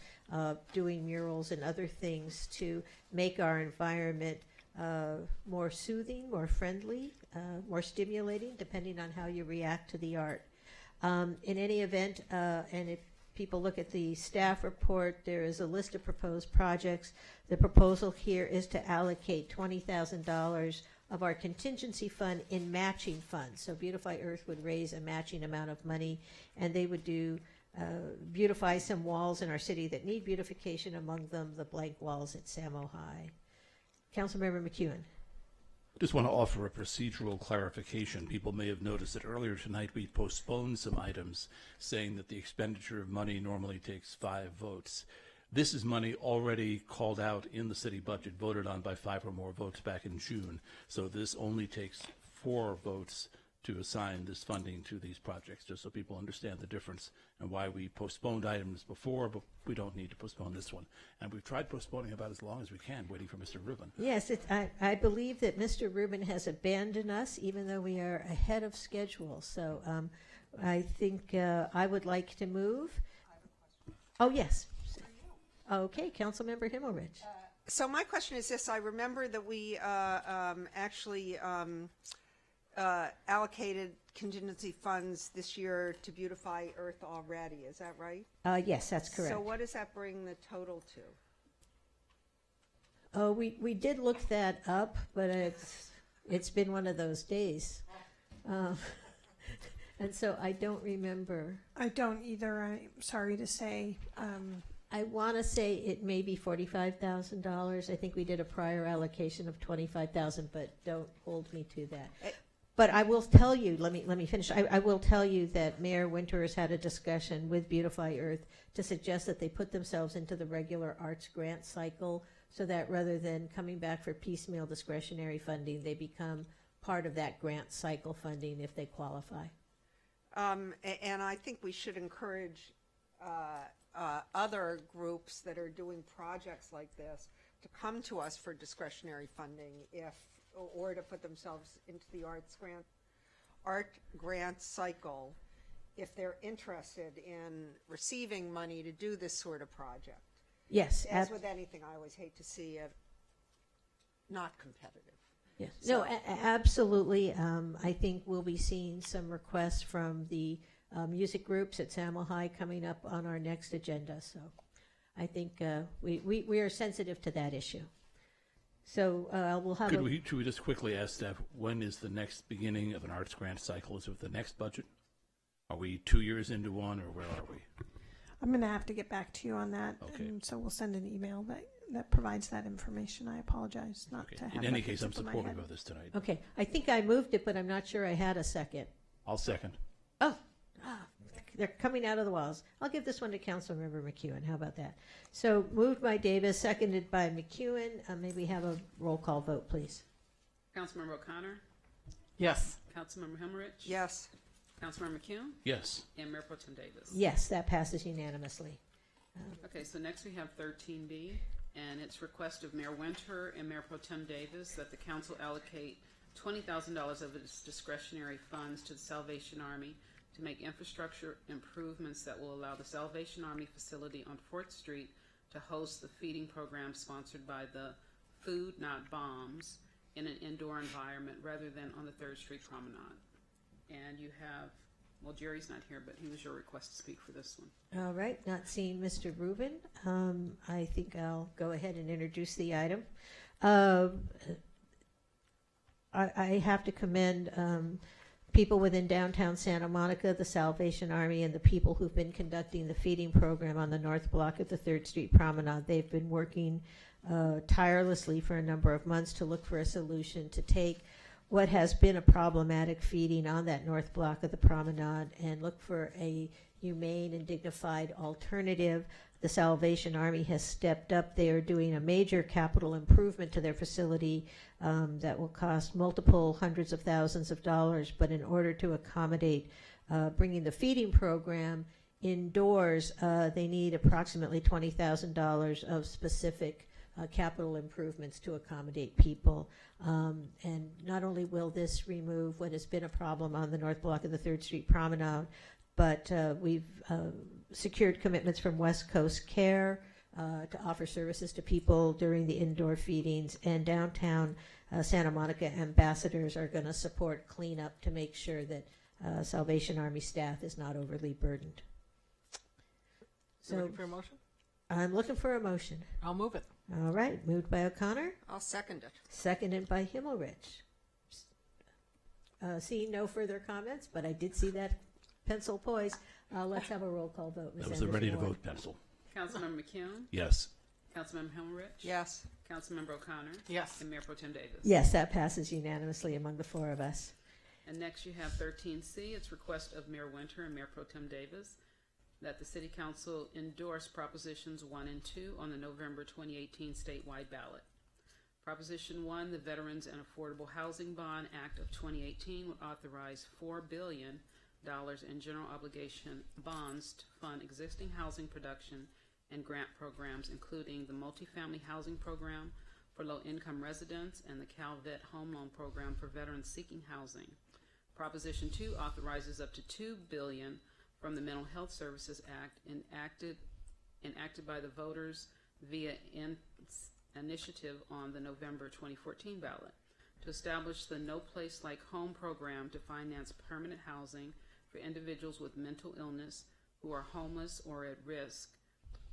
S1: doing murals and other things to make our environment more soothing, more friendly, more stimulating, depending on how you react to the art. In any event, and if people look at the staff report, there is a list of proposed projects. The proposal here is to allocate $20,000 of our contingency fund in matching funds. So Beautify Earth would raise a matching amount of money, and they would do beautify some walls in our city that need beautification, among them the blank walls at Samo High. Councilmember McEwen.
S4: Just want to offer a procedural clarification. People may have noticed that earlier tonight we postponed some items, saying that the expenditure of money normally takes 5 votes. This is money already called out in the city budget, voted on by 5 or more votes back in June. So this only takes 4 votes to assign this funding to these projects, just so people understand the difference and why we postponed items before, but we don't need to postpone this one. And we've tried postponing about as long as we can, waiting for Mr. Rubin.
S1: Yes, I believe that Mr. Rubin has abandoned us, even though we are ahead of schedule. So I think I would like to move. Oh, yes. Okay, Councilmember Himmelrich.
S5: So my question is this: I remember that we actually allocated contingency funds this year to Beautify Earth already. Is that right?
S1: Yes, that's correct.
S5: So what does that bring the total to?
S1: Oh, we did look that up, but it's been one of those days, and so I don't remember.
S8: I don't either. I'm sorry to say.
S1: I want to say it may be $45,000. I think we did a prior allocation of $25,000, but don't hold me to that. But I will tell you, let me finish. I will tell you that Mayor Winter has had a discussion with Beautify Earth to suggest that they put themselves into the regular arts grant cycle, so that rather than coming back for piecemeal discretionary funding, they become part of that grant cycle funding if they qualify.
S5: And I think we should encourage other groups that are doing projects like this to come to us for discretionary funding or to put themselves into the art grant cycle if they're interested in receiving money to do this sort of project.
S1: Yes.
S5: As with anything, I always hate to see it not competitive.
S1: Yes.
S5: So,
S1: no, absolutely. I think we'll be seeing some requests from the music groups at Samo High coming up on our next agenda. So I think we are sensitive to that issue. So we'll have
S4: should we just quickly ask staff, when is the next beginning of an arts grant cycle? Is it the next budget? Are we 2 years into one, or where are we?
S8: I'm going to have to get back to you on that.
S4: Okay.
S8: And so we'll send an email that provides that information. I apologize not to have
S4: In any
S8: that
S4: case, I'm
S8: tip of my
S4: supportive
S8: head.
S4: of this tonight.
S1: Okay. I think I moved it, but I'm not sure I had a second.
S4: I'll second.
S1: Oh, they're coming out of the walls. I'll give this one to Councilmember McEwen. How about that? So moved by Davis, seconded by McEwen. May we have a roll call vote, please?
S3: Councilmember O'Connor?
S6: Yes.
S3: Councilmember Himmerich?
S5: Yes.
S3: Councilmember McCune?
S4: Yes.
S3: And Mayor Pro Tem Davis?
S1: Yes, that passes unanimously.
S3: Okay, so next we have 13B, and it's request of Mayor Winter and Mayor Pro Tem Davis that the council allocate $20,000 of its discretionary funds to the Salvation Army to make infrastructure improvements that will allow the Salvation Army facility on 4th Street to host the feeding program sponsored by the Food Not Bombs in an indoor environment rather than on the 3rd Street Promenade. And you have, well, Jerry's not here, but he was your request to speak for this one.
S1: All right, not seeing Mr. Rubin. I think I'll go ahead and introduce the item. I have to commend people within downtown Santa Monica, the Salvation Army, and the people who've been conducting the feeding program on the North Block of the 3rd Street Promenade. They've been working tirelessly for a number of months to look for a solution to take what has been a problematic feeding on that North Block of the Promenade and look for a humane and dignified alternative. The Salvation Army has stepped up. They are doing a major capital improvement to their facility that will cost multiple hundreds of thousands of dollars, but in order to accommodate bringing the feeding program
S20: indoors, they need approximately $20,000 of specific capital improvements to accommodate people. And not only will this remove what has been a problem on the North Block of the 3rd Street Promenade, but we've secured commitments from West Coast Care to offer services to people during the indoor feedings, and downtown Santa Monica ambassadors are going to support cleanup to make sure that Salvation Army staff is not overly burdened.
S6: So, looking for a motion?
S20: I'm looking for a motion.
S6: I'll move it.
S20: All right, moved by O'Connor.
S5: I'll second it.
S20: Seconded by Himmelrich. Seeing no further comments, but I did see that pencil poised. Let's have a roll call vote. Ms.
S4: That was the
S20: Anderson Ward.
S4: ready-to-vote pencil.
S3: Councilmember McCune?
S4: Yes.
S3: Councilmember Himmelrich?
S5: Yes.
S3: Councilmember O'Connor?
S6: Yes.
S3: And Mayor Pro Tem Davis?
S20: Yes, that passes unanimously among the 4 of us.
S3: And next you have 13C. It's request of Mayor Winter and Mayor Pro Tem Davis that the City Council endorse Propositions 1 and 2 on the November 2018 statewide ballot. Proposition 1, the Veterans and Affordable Housing Bond Act of 2018 would authorize $4 billion in general obligation bonds to fund existing housing production and grant programs, including the Multifamily Housing Program for Low-Income Residents and the CalVet Home Loan Program for veterans seeking housing. Proposition 2 authorizes up to $2 billion from the Mental Health Services Act enacted by the voters via initiative on the November 2014 ballot to establish the No Place Like Home program to finance permanent housing for individuals with mental illness who are homeless or at risk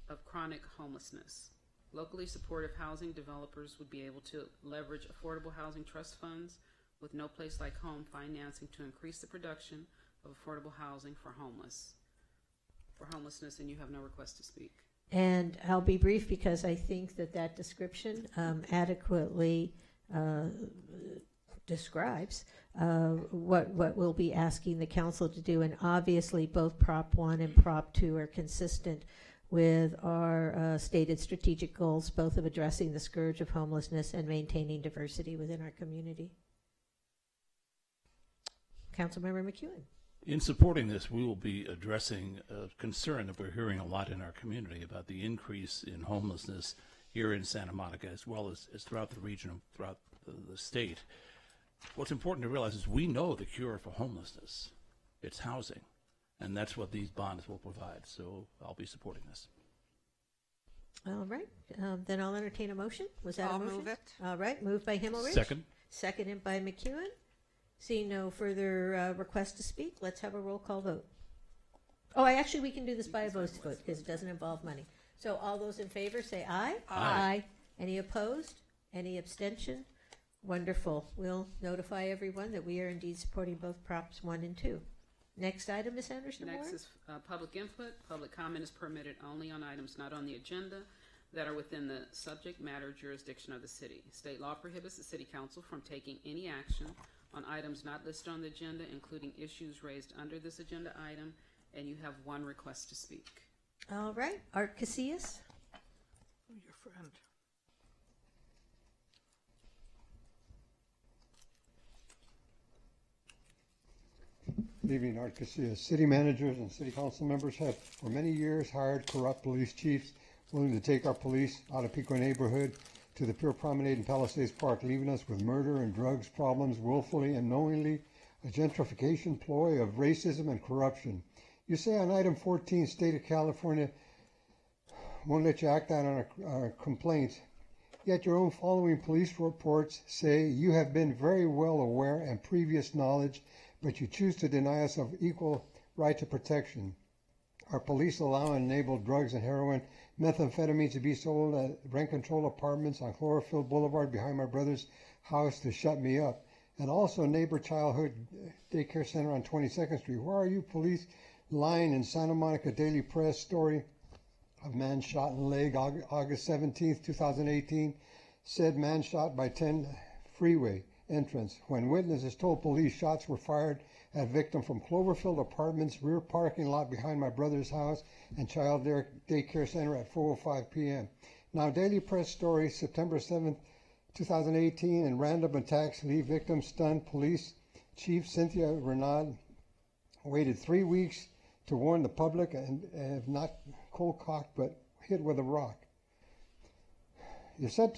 S3: of chronic homelessness. Locally supportive housing developers would be able to leverage affordable housing trust funds with No Place Like Home financing to increase the production of affordable housing for homelessness, and you have no request to speak.
S20: And I'll be brief because I think that description adequately describes what we'll be asking the council to do. And obviously both Prop 1 and Prop 2 are consistent with our stated strategic goals, both of addressing the scourge of homelessness and maintaining diversity within our community. Councilmember McEwen.
S4: In supporting this, we will be addressing a concern that we're hearing a lot in our community about the increase in homelessness here in Santa Monica, as well as throughout the region, throughout the state. What's important to realize is we know the cure for homelessness. It's housing, and that's what these bonds will provide. So I'll be supporting this.
S20: All right. Then I'll entertain a motion. Was that
S5: I'll
S20: a motion?
S5: move it.
S20: All right. Moved by Himmelrich.
S4: Second.
S20: Seconded by McEwen. Seeing no further request to speak, let's have a roll call vote. Oh, actually, we can do this by a voice vote because it doesn't involve money. So all those in favor say aye.
S4: Aye.
S20: Any opposed? Any abstention? Wonderful. We'll notify everyone that we are indeed supporting both Props 1 and 2. Next item, Ms. Anderson.
S3: Next is public input. Public comment is permitted only on items not on the agenda that are within the subject matter jurisdiction of the city. State law prohibits the City Council from taking any action on items not listed on the agenda, including issues raised under this agenda item, and you have one request to speak.
S20: All right. Art Casillas.
S6: Your friend.
S9: Good evening, Art Casillas. City managers and city council members have for many years hired corrupt police chiefs willing to take our police out of Pico neighborhood to the Pure Promenade in Palisades Park, leaving us with murder and drugs problems willfully and knowingly, a gentrification ploy of racism and corruption. You say on item 14, State of California won't let you act on our complaints, yet your own following police reports say you have been very well aware and previous knowledge, but you choose to deny us of equal right to protection. Our police allow and enable drugs and heroin, methamphetamine to be sold at rent-controlled apartments on Chlorophyll Boulevard behind my brother's house to shut me up. And also Neighbor Childhood Daycare Center on 22nd Street. Where are you police lying in Santa Monica Daily Press story of man shot in leg August 17th, 2018? Said man shot by 10 freeway entrance. When witnesses told police shots were fired at victim from Cloverfield Apartments rear parking lot behind my brother's house and child daycare center at 4:05 p.m. Now, Daily Press story, September 7th, 2018, and random attacks leave victims stunned. Police Chief Cynthia Renaud waited 3 weeks to warn the public and if not cold-cocked but hit with a rock. You said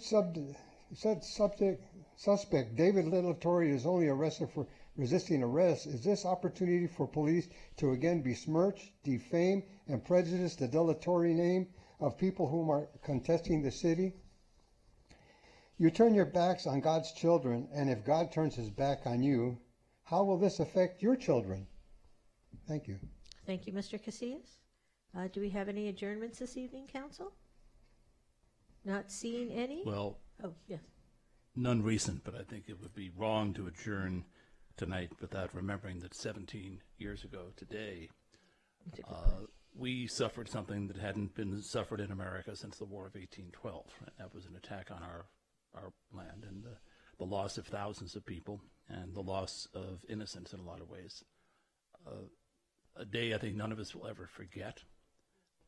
S9: suspect David Littletori is only arrested for resisting arrest. Is this opportunity for police to again besmirch, defame, and prejudice the dilatory name of people whom are contesting the city? You turn your backs on God's children, and if God turns his back on you, how will this affect your children? Thank you.
S20: Thank you, Mr. Casillas. Do we have any adjournments this evening, Council? Not seeing any?
S4: Well,
S20: oh, yes.
S4: None recent, but I think it would be wrong to adjourn tonight without remembering that 17 years ago today, we suffered something that hadn't been suffered in America since the War of 1812. That was an attack on our land and the loss of thousands of people and the loss of innocence in a lot of ways. A day I think none of us will ever forget.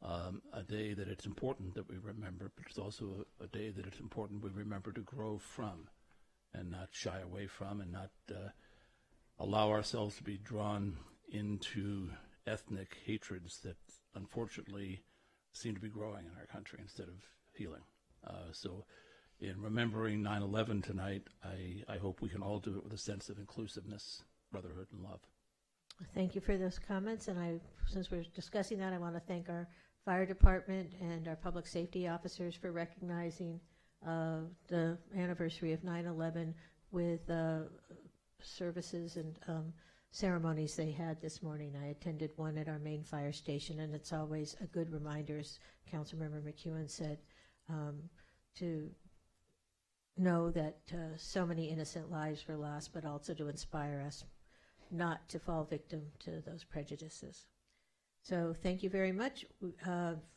S4: A day that it's important that we remember, but it's also a day that it's important we remember to grow from and not shy away from and not allow ourselves to be drawn into ethnic hatreds that unfortunately seem to be growing in our country instead of healing. So in remembering 9/11 tonight, I hope we can all do it with a sense of inclusiveness, brotherhood, and love.
S20: Thank you for those comments, and since we're discussing that, I want to thank our fire department and our public safety officers for recognizing the anniversary of 9/11 with services and ceremonies they had this morning. I attended one at our main fire station, and it's always a good reminder, as Councilmember McEwen said, to know that so many innocent lives were lost, but also to inspire us not to fall victim to those prejudices. So thank you very much.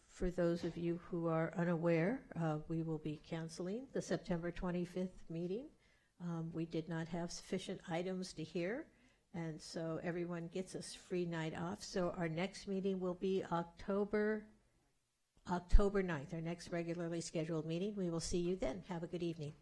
S20: For those of you who are unaware, we will be canceling the September 25th meeting. We did not have sufficient items to hear, and so everyone gets a free night off. So our next meeting will be October 9th, our next regularly scheduled meeting. We will see you then. Have a good evening.